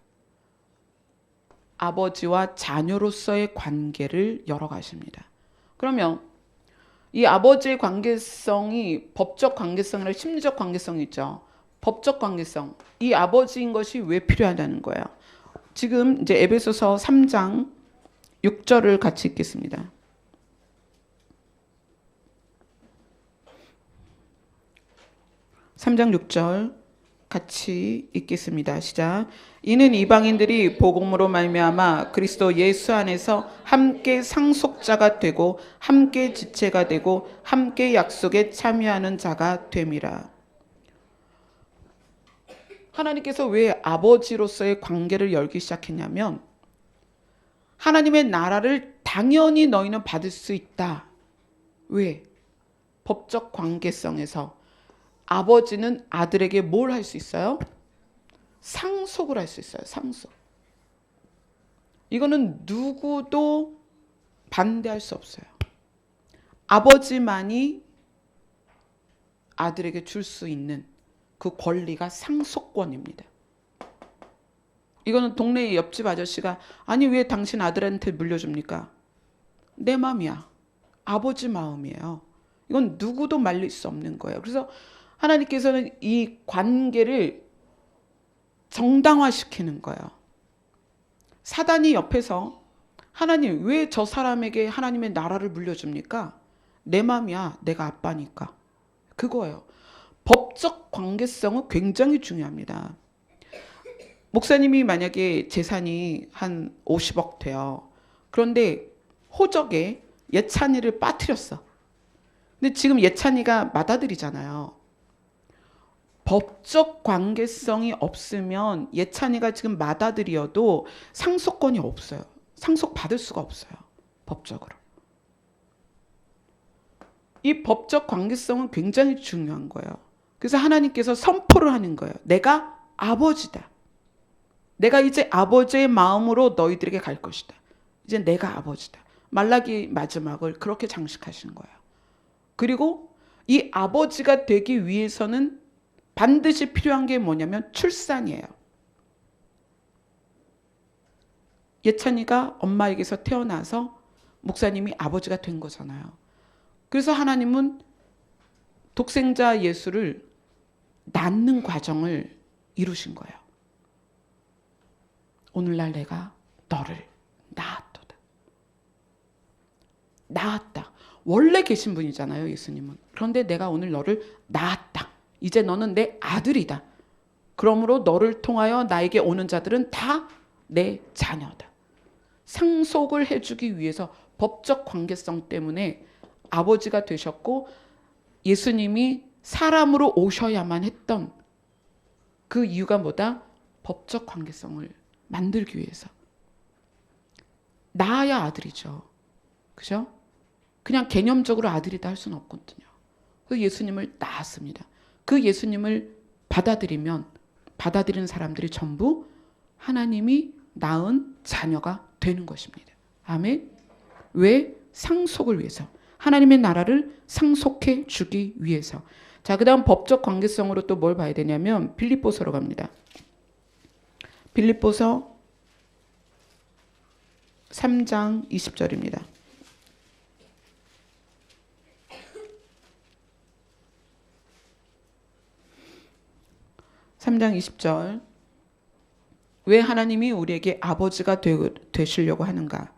아버지와 자녀로서의 관계를 열어가십니다. 그러면 이 아버지의 관계성이 법적 관계성이나 심리적 관계성이 있죠. 법적 관계성. 이 아버지인 것이 왜 필요하다는 거예요. 지금 이제 에베소서 3장 6절을 같이 읽겠습니다. 3장 6절 같이 읽겠습니다. 시작. 이는 이방인들이 복음으로 말미암아 그리스도 예수 안에서 함께 상속자가 되고 함께 지체가 되고 함께 약속에 참여하는 자가 됨이라. 하나님께서 왜 아버지로서의 관계를 열기 시작했냐면, 하나님의 나라를 당연히 너희는 받을 수 있다. 왜? 법적 관계성에서 아버지는 아들에게 뭘 할 수 있어요? 상속을 할 수 있어요. 상속. 이거는 누구도 반대할 수 없어요. 아버지만이 아들에게 줄 수 있는 그 권리가 상속권입니다. 이거는 동네 옆집 아저씨가 아니 왜 당신 아들한테 물려줍니까? 내 마음이야. 아버지 마음이에요. 이건 누구도 말릴 수 없는 거예요. 그래서 하나님께서는 이 관계를 정당화시키는 거예요. 사단이 옆에서 하나님 왜 저 사람에게 하나님의 나라를 물려줍니까? 내 마음이야. 내가 아빠니까. 그거예요. 법적 관계성은 굉장히 중요합니다. 목사님이 만약에 재산이 한 50억 돼요. 그런데 호적에 예찬이를 빠뜨렸어. 근데 지금 예찬이가 맏아들이잖아요. 법적 관계성이 없으면 예찬이가 지금 맏아들이어도 상속권이 없어요. 상속받을 수가 없어요. 법적으로. 이 법적 관계성은 굉장히 중요한 거예요. 그래서 하나님께서 선포를 하는 거예요. 내가 아버지다. 내가 이제 아버지의 마음으로 너희들에게 갈 것이다. 이제 내가 아버지다. 말라기 마지막을 그렇게 장식하신 거예요. 그리고 이 아버지가 되기 위해서는 반드시 필요한 게 뭐냐면 출산이에요. 예찬이가 엄마에게서 태어나서 목사님이 아버지가 된 거잖아요. 그래서 하나님은 독생자 예수를 낳는 과정을 이루신 거예요. 오늘날 내가 너를 낳았도다. 낳았다. 원래 계신 분이잖아요, 예수님은. 그런데 내가 오늘 너를 낳았다. 이제 너는 내 아들이다. 그러므로 너를 통하여 나에게 오는 자들은 다 내 자녀다. 상속을 해주기 위해서 법적 관계성 때문에 아버지가 되셨고, 예수님이 사람으로 오셔야만 했던 그 이유가 뭐다? 법적 관계성을 만들기 위해서. 낳아야 아들이죠. 그죠? 그냥 개념적으로 아들이다 할 수는 없거든요. 그래서 예수님을 낳았습니다. 그 예수님을 받아들이는 사람들이 전부 하나님이 낳은 자녀가 되는 것입니다. 아멘. 왜? 상속을 위해서. 하나님의 나라를 상속해 주기 위해서. 자, 그 다음 법적 관계성으로 또 뭘 봐야 되냐면 빌립보서로 갑니다. 빌립보서 3장 20절입니다. 3장 20절. 왜 하나님이 우리에게 아버지가 되시려고 하는가?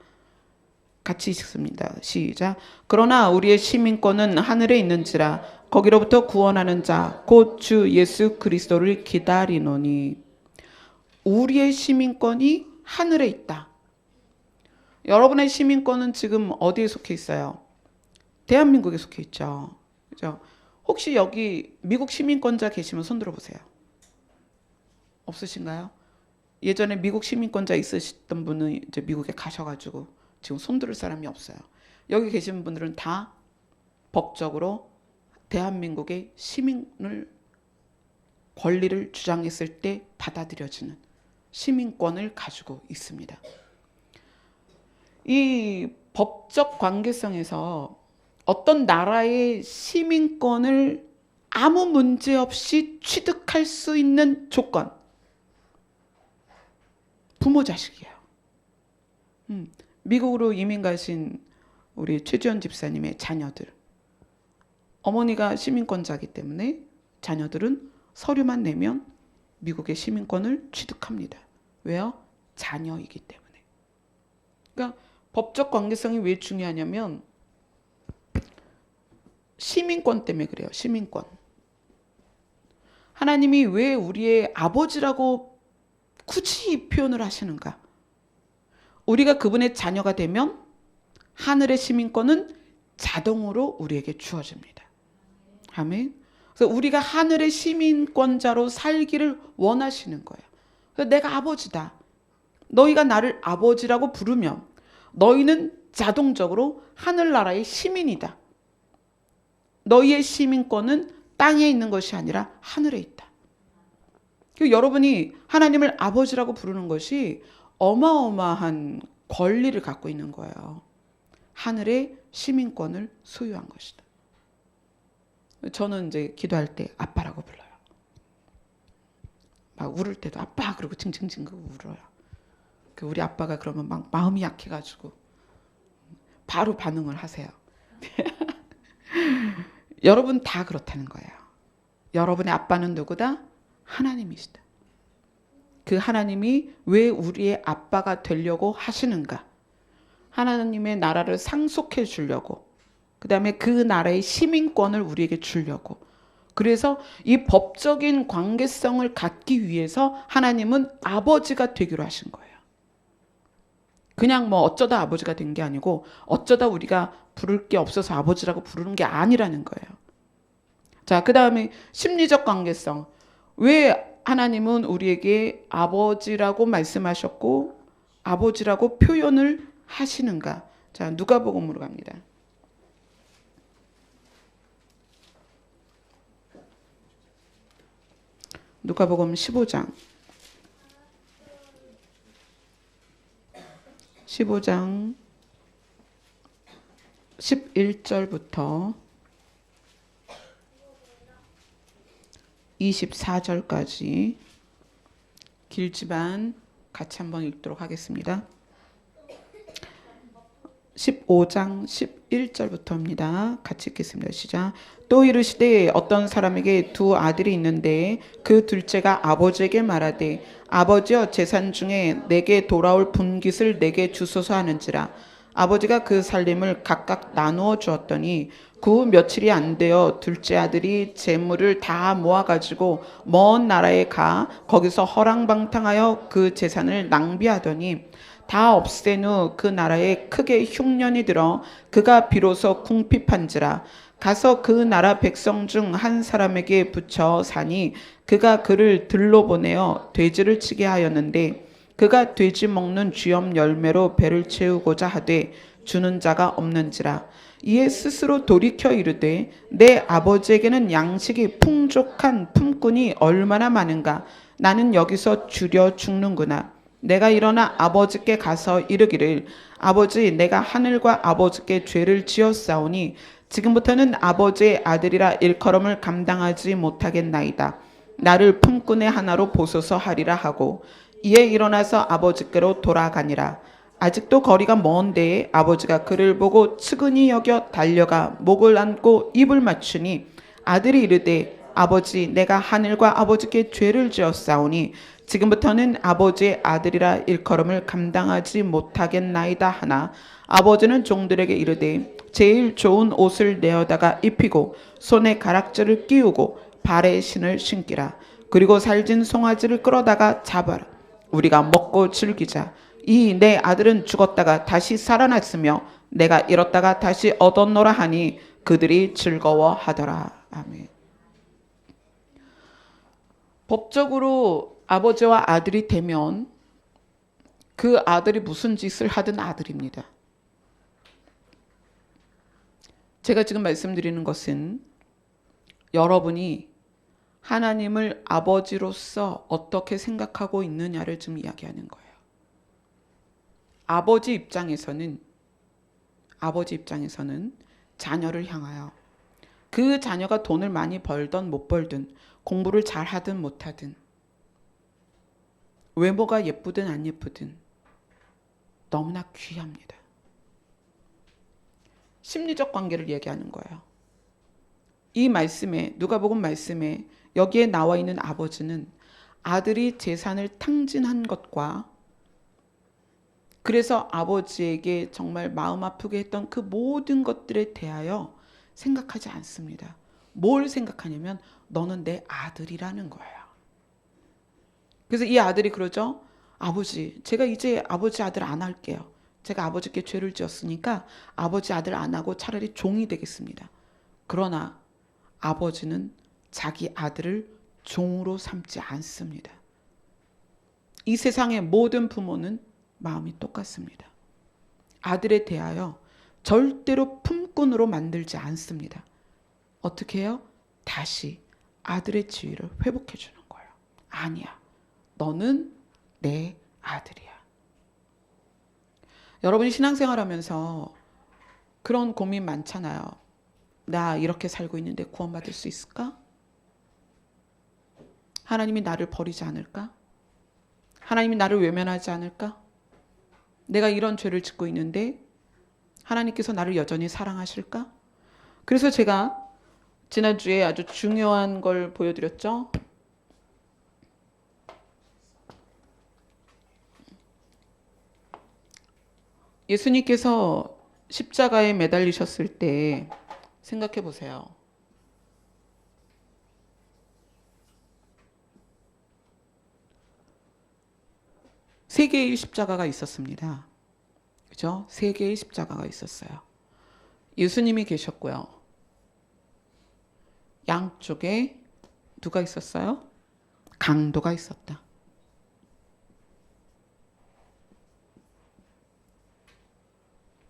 같이 읽습니다. 시작. 그러나 우리의 시민권은 하늘에 있는지라 거기로부터 구원하는 자 곧 주 예수 그리스도를 기다리노니. 우리의 시민권이 하늘에 있다. 여러분의 시민권은 지금 어디에 속해 있어요? 대한민국에 속해 있죠. 그죠? 혹시 여기 미국 시민권자 계시면 손 들어보세요. 없으신가요? 예전에 미국 시민권자 있으셨던 분은 이제 미국에 가셔가지고 지금 손들을 사람이 없어요. 여기 계신 분들은 다 법적으로 대한민국의 시민을 권리를 주장했을 때 받아들여지는 시민권을 가지고 있습니다. 이 법적 관계성에서 어떤 나라의 시민권을 아무 문제 없이 취득할 수 있는 조건, 부모 자식이에요. 미국으로 이민 가신 우리 최지연 집사님의 자녀들, 어머니가 시민권자이기 때문에 자녀들은 서류만 내면 미국의 시민권을 취득합니다. 왜요? 자녀이기 때문에. 그러니까 법적 관계성이 왜 중요하냐면 시민권 때문에 그래요. 시민권. 하나님이 왜 우리의 아버지라고 굳이 이 표현을 하시는가? 우리가 그분의 자녀가 되면 하늘의 시민권은 자동으로 우리에게 주어집니다. 아멘. 그래서 우리가 하늘의 시민권자로 살기를 원하시는 거예요. 그래서 내가 아버지다. 너희가 나를 아버지라고 부르면 너희는 자동적으로 하늘나라의 시민이다. 너희의 시민권은 땅에 있는 것이 아니라 하늘에 있다. 여러분이 하나님을 아버지라고 부르는 것이 어마어마한 권리를 갖고 있는 거예요. 하늘의 시민권을 소유한 것이다. 저는 이제 기도할 때 아빠라고 불러요. 막 울을 때도 아빠 그러고 징징징 그러고 울어요. 우리 아빠가 그러면 막 마음이 약해가지고 바로 반응을 하세요. 여러분 다 그렇다는 거예요. 여러분의 아빠는 누구다? 하나님이시다. 그 하나님이 왜 우리의 아빠가 되려고 하시는가? 하나님의 나라를 상속해 주려고, 그 다음에 그 나라의 시민권을 우리에게 주려고. 그래서 이 법적인 관계성을 갖기 위해서 하나님은 아버지가 되기로 하신 거예요. 그냥 뭐 어쩌다 아버지가 된 게 아니고 어쩌다 우리가 부를 게 없어서 아버지라고 부르는 게 아니라는 거예요. 자, 그 다음에 심리적 관계성. 왜 하나님은 우리에게 아버지라고 말씀하셨고 아버지라고 표현을 하시는가? 자, 누가복음으로 갑니다. 누가복음 15장 11절부터 24절까지 길지만 같이 한번 읽도록 하겠습니다. 15장 11절부터입니다. 같이 읽겠습니다. 시작. 또 이르시되 어떤 사람에게 두 아들이 있는데 그 둘째가 아버지에게 말하되 아버지여 재산 중에 내게 돌아올 분깃을 내게 주소서 하는지라. 아버지가 그 살림을 각각 나누어 주었더니 그 며칠이 안 되어 둘째 아들이 재물을 다 모아가지고 먼 나라에 가 거기서 허랑방탕하여 그 재산을 낭비하더니 다 없앤 후 그 나라에 크게 흉년이 들어 그가 비로소 궁핍한지라. 가서 그 나라 백성 중 한 사람에게 붙여 사니 그가 그를 들로 보내어 돼지를 치게 하였는데 그가 돼지 먹는 쥐염 열매로 배를 채우고자 하되 주는 자가 없는지라. 이에 스스로 돌이켜 이르되 내 아버지에게는 양식이 풍족한 품꾼이 얼마나 많은가. 나는 여기서 주려 죽는구나. 내가 일어나 아버지께 가서 이르기를 아버지, 내가 하늘과 아버지께 죄를 지었사오니 지금부터는 아버지의 아들이라 일컬음을 감당하지 못하겠나이다. 나를 품꾼의 하나로 보소서 하리라 하고 이에 일어나서 아버지께로 돌아가니라. 아직도 거리가 먼 데에 아버지가 그를 보고 측은히 여겨 달려가 목을 안고 입을 맞추니 아들이 이르되 아버지, 내가 하늘과 아버지께 죄를 지었사오니 지금부터는 아버지의 아들이라 일컬음을 감당하지 못하겠나이다 하나 아버지는 종들에게 이르되 제일 좋은 옷을 내어다가 입히고 손에 가락지를 끼우고 발에 신을 신기라. 그리고 살진 송아지를 끌어다가 잡아라. 우리가 먹고 즐기자. 이 내 아들은 죽었다가 다시 살아났으며 내가 잃었다가 다시 얻었노라 하니 그들이 즐거워하더라. 아멘. 법적으로 아버지와 아들이 되면 그 아들이 무슨 짓을 하든 아들입니다. 제가 지금 말씀드리는 것은 여러분이 하나님을 아버지로서 어떻게 생각하고 있느냐를 좀 이야기하는 거예요. 아버지 입장에서는 자녀를 향하여 그 자녀가 돈을 많이 벌든 못 벌든 공부를 잘 하든 못 하든 외모가 예쁘든 안 예쁘든 너무나 귀합니다. 심리적 관계를 얘기하는 거예요. 이 말씀에 누가복음 말씀에 여기에 나와 있는 아버지는 아들이 재산을 탕진한 것과 그래서 아버지에게 정말 마음 아프게 했던 그 모든 것들에 대하여 생각하지 않습니다. 뭘 생각하냐면 너는 내 아들이라는 거예요. 그래서 이 아들이 그러죠. 아버지, 제가 이제 아버지 아들 안 할게요. 제가 아버지께 죄를 지었으니까 아버지 아들 안 하고 차라리 종이 되겠습니다. 그러나 아버지는 자기 아들을 종으로 삼지 않습니다. 이 세상의 모든 부모는 마음이 똑같습니다. 아들에 대하여 절대로 품꾼으로 만들지 않습니다. 어떻게 해요? 다시 아들의 지위를 회복해 주는 거예요. 아니야. 너는 내 아들이야. 여러분이 신앙생활 하면서 그런 고민 많잖아요. 나 이렇게 살고 있는데 구원받을 수 있을까? 하나님이 나를 버리지 않을까? 하나님이 나를 외면하지 않을까? 내가 이런 죄를 짓고 있는데 하나님께서 나를 여전히 사랑하실까? 그래서 제가 지난주에 아주 중요한 걸 보여드렸죠. 예수님께서 십자가에 매달리셨을 때 생각해 보세요. 세 개의 십자가가 있었습니다. 그죠? 세 개의 십자가가 있었어요. 예수님이 계셨고요. 양쪽에 누가 있었어요? 강도가 있었다.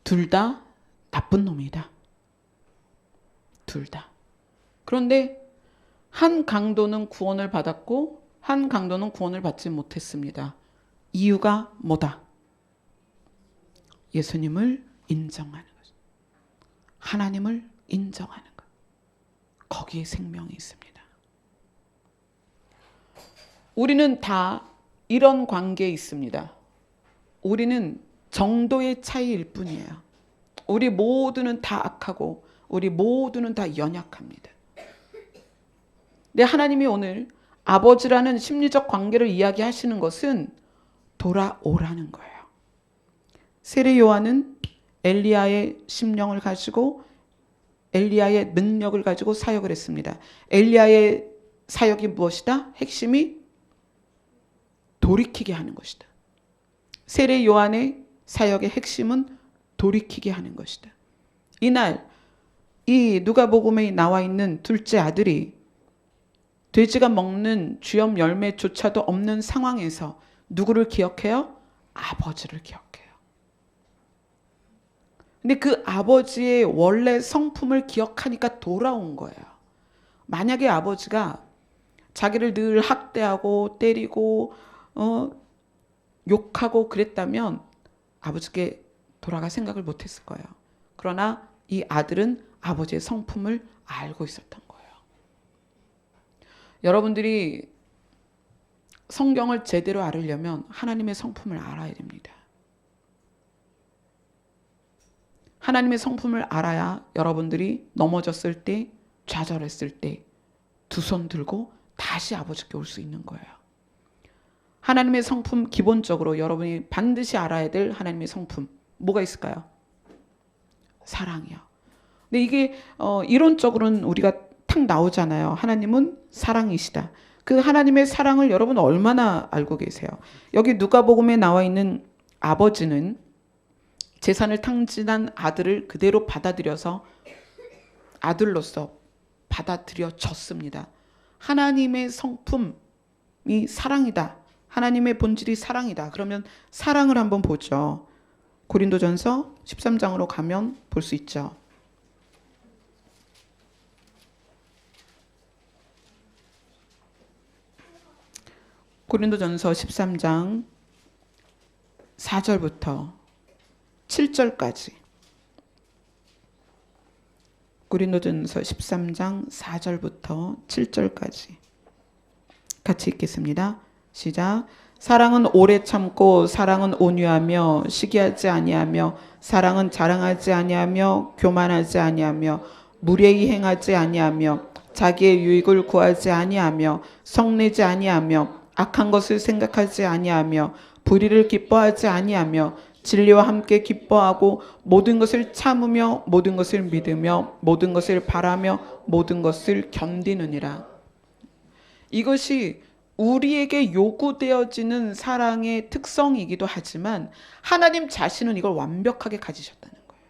둘 다 나쁜 놈이다. 둘 다. 그런데 한 강도는 구원을 받았고 한 강도는 구원을 받지 못했습니다. 이유가 뭐다? 예수님을 인정하는 것. 하나님을 인정하는 것. 거기에 생명이 있습니다. 우리는 다 이런 관계에 있습니다. 우리는 정도의 차이일 뿐이에요. 우리 모두는 다 악하고 우리 모두는 다 연약합니다. 근데 하나님이 오늘 아버지라는 심리적 관계를 이야기하시는 것은 돌아오라는 거예요. 세례 요한은 엘리야의 심령을 가지고 엘리야의 능력을 가지고 사역을 했습니다. 엘리야의 사역이 무엇이다? 핵심이 돌이키게 하는 것이다. 세례 요한의 사역의 핵심은 돌이키게 하는 것이다. 이날 이 누가복음에 나와 있는 둘째 아들이 돼지가 먹는 쥐염 열매조차도 없는 상황에서 누구를 기억해요? 아버지를 기억해요. 근데 그 아버지의 원래 성품을 기억하니까 돌아온 거예요. 만약에 아버지가 자기를 늘 학대하고 때리고 욕하고 그랬다면 아버지께 돌아갈 생각을 못했을 거예요. 그러나 이 아들은 아버지의 성품을 알고 있었던 거예요. 여러분들이 성경을 제대로 알으려면 하나님의 성품을 알아야 됩니다. 하나님의 성품을 알아야 여러분들이 넘어졌을 때, 좌절했을 때 두 손 들고 다시 아버지께 올 수 있는 거예요. 하나님의 성품 기본적으로 여러분이 반드시 알아야 될 하나님의 성품 뭐가 있을까요? 사랑이요. 근데 이게 이론적으로는 우리가 탁 나오잖아요. 하나님은 사랑이시다. 그 하나님의 사랑을 여러분 얼마나 알고 계세요? 여기 누가복음에 나와 있는 아버지는 재산을 탕진한 아들을 그대로 받아들여서 아들로서 받아들여졌습니다. 하나님의 성품이 사랑이다. 하나님의 본질이 사랑이다. 그러면 사랑을 한번 보죠. 고린도전서 13장으로 가면 볼 수 있죠. 고린도전서 13장 4절부터 7절까지. 고린도전서 13장 4절부터 7절까지 같이 읽겠습니다. 시작. 사랑은 오래 참고 사랑은 온유하며 시기하지 아니하며 사랑은 자랑하지 아니하며 교만하지 아니하며 무례히 행하지 아니하며 자기의 유익을 구하지 아니하며 성내지 아니하며 악한 것을 생각하지 아니하며 불의를 기뻐하지 아니하며 진리와 함께 기뻐하고 모든 것을 참으며 모든 것을 믿으며 모든 것을 바라며 모든 것을 견디느니라. 이것이 우리에게 요구되어지는 사랑의 특성이기도 하지만 하나님 자신은 이걸 완벽하게 가지셨다는 거예요.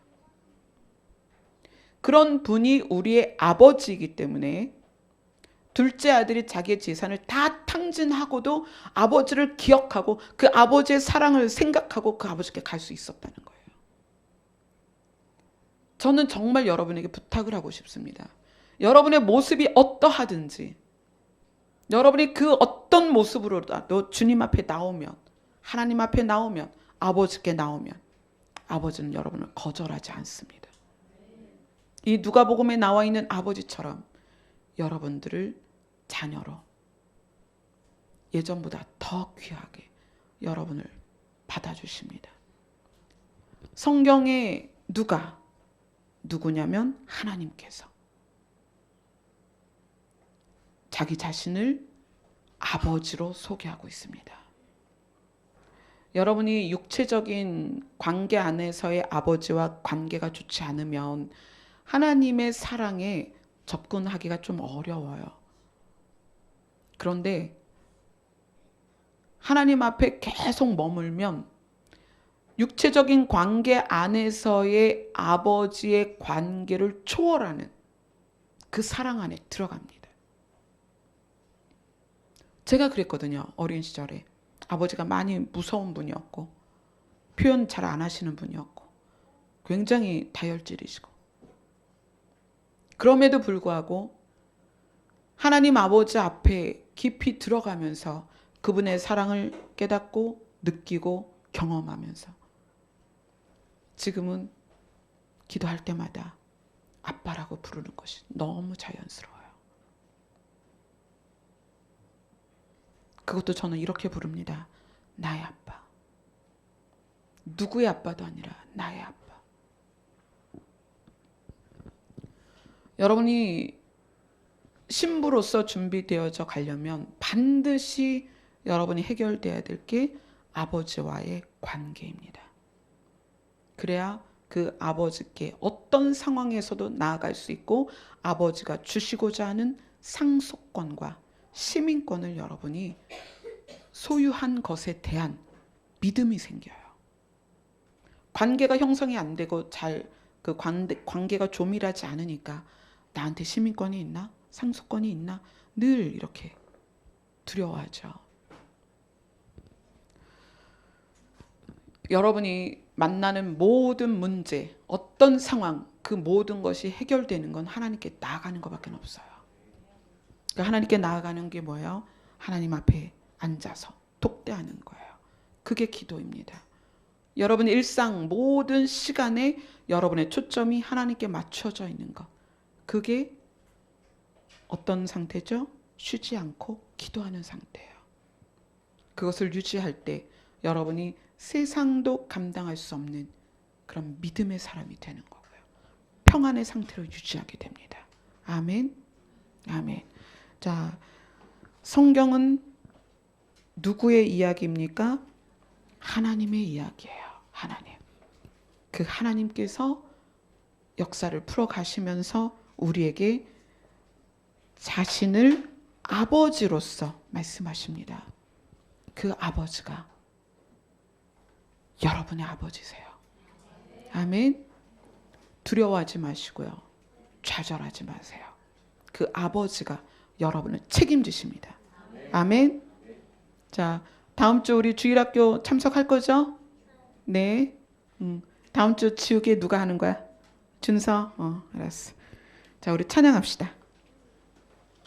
그런 분이 우리의 아버지이기 때문에 둘째 아들이 자기의 재산을 다 탕진하고도 아버지를 기억하고 그 아버지의 사랑을 생각하고 그 아버지께 갈 수 있었다는 거예요. 저는 정말 여러분에게 부탁을 하고 싶습니다. 여러분의 모습이 어떠하든지 여러분이 그 어떤 모습으로라도 주님 앞에 나오면 하나님 앞에 나오면 아버지께 나오면 아버지는 여러분을 거절하지 않습니다. 이 누가복음에 나와 있는 아버지처럼 여러분들을 자녀로 예전보다 더 귀하게 여러분을 받아주십니다. 성경에 누구냐면 하나님께서 자기 자신을 아버지로 소개하고 있습니다. 여러분이 육체적인 관계 안에서의 아버지와 관계가 좋지 않으면 하나님의 사랑에 접근하기가 좀 어려워요. 그런데 하나님 앞에 계속 머물면 육체적인 관계 안에서의 아버지의 관계를 초월하는 그 사랑 안에 들어갑니다. 제가 그랬거든요. 어린 시절에 아버지가 많이 무서운 분이었고 표현 잘 안 하시는 분이었고 굉장히 다혈질이시고 그럼에도 불구하고 하나님 아버지 앞에 깊이 들어가면서 그분의 사랑을 깨닫고 느끼고 경험하면서 지금은 기도할 때마다 아빠라고 부르는 것이 너무 자연스러워요. 그것도 저는 이렇게 부릅니다. 나의 아빠. 누구의 아빠도 아니라 나의 아빠. 여러분이 신부로서 준비되어져 가려면 반드시 여러분이 해결돼야 될 게 아버지와의 관계입니다. 그래야 그 아버지께 어떤 상황에서도 나아갈 수 있고 아버지가 주시고자 하는 상속권과 시민권을 여러분이 소유한 것에 대한 믿음이 생겨요. 관계가 형성이 안 되고 그 관계가 조밀하지 않으니까 나한테 시민권이 있나? 상속권이 있나? 늘 이렇게 두려워하죠. 여러분이 만나는 모든 문제, 어떤 상황, 그 모든 것이 해결되는 건 하나님께 나아가는 것밖에 없어요. 그러니까 하나님께 나아가는 게 뭐예요? 하나님 앞에 앉아서 독대하는 거예요. 그게 기도입니다. 여러분 일상 모든 시간에 여러분의 초점이 하나님께 맞춰져 있는 것. 그게 어떤 상태죠? 쉬지 않고 기도하는 상태예요. 그것을 유지할 때 여러분이 세상도 감당할 수 없는 그런 믿음의 사람이 되는 거고요. 평안의 상태로 유지하게 됩니다. 아멘. 아멘. 자, 성경은 누구의 이야기입니까? 하나님의 이야기예요. 하나님. 그 하나님께서 역사를 풀어 가시면서 우리에게 자신을 아버지로서 말씀하십니다. 그 아버지가 여러분의 아버지세요. 아멘. 두려워하지 마시고요. 좌절하지 마세요. 그 아버지가 여러분을 책임지십니다. 아멘. 자, 다음 주 우리 주일학교 참석할 거죠? 네. 다음 주 지우개 누가 하는 거야? 준서? 알았어. 자, 우리 찬양합시다.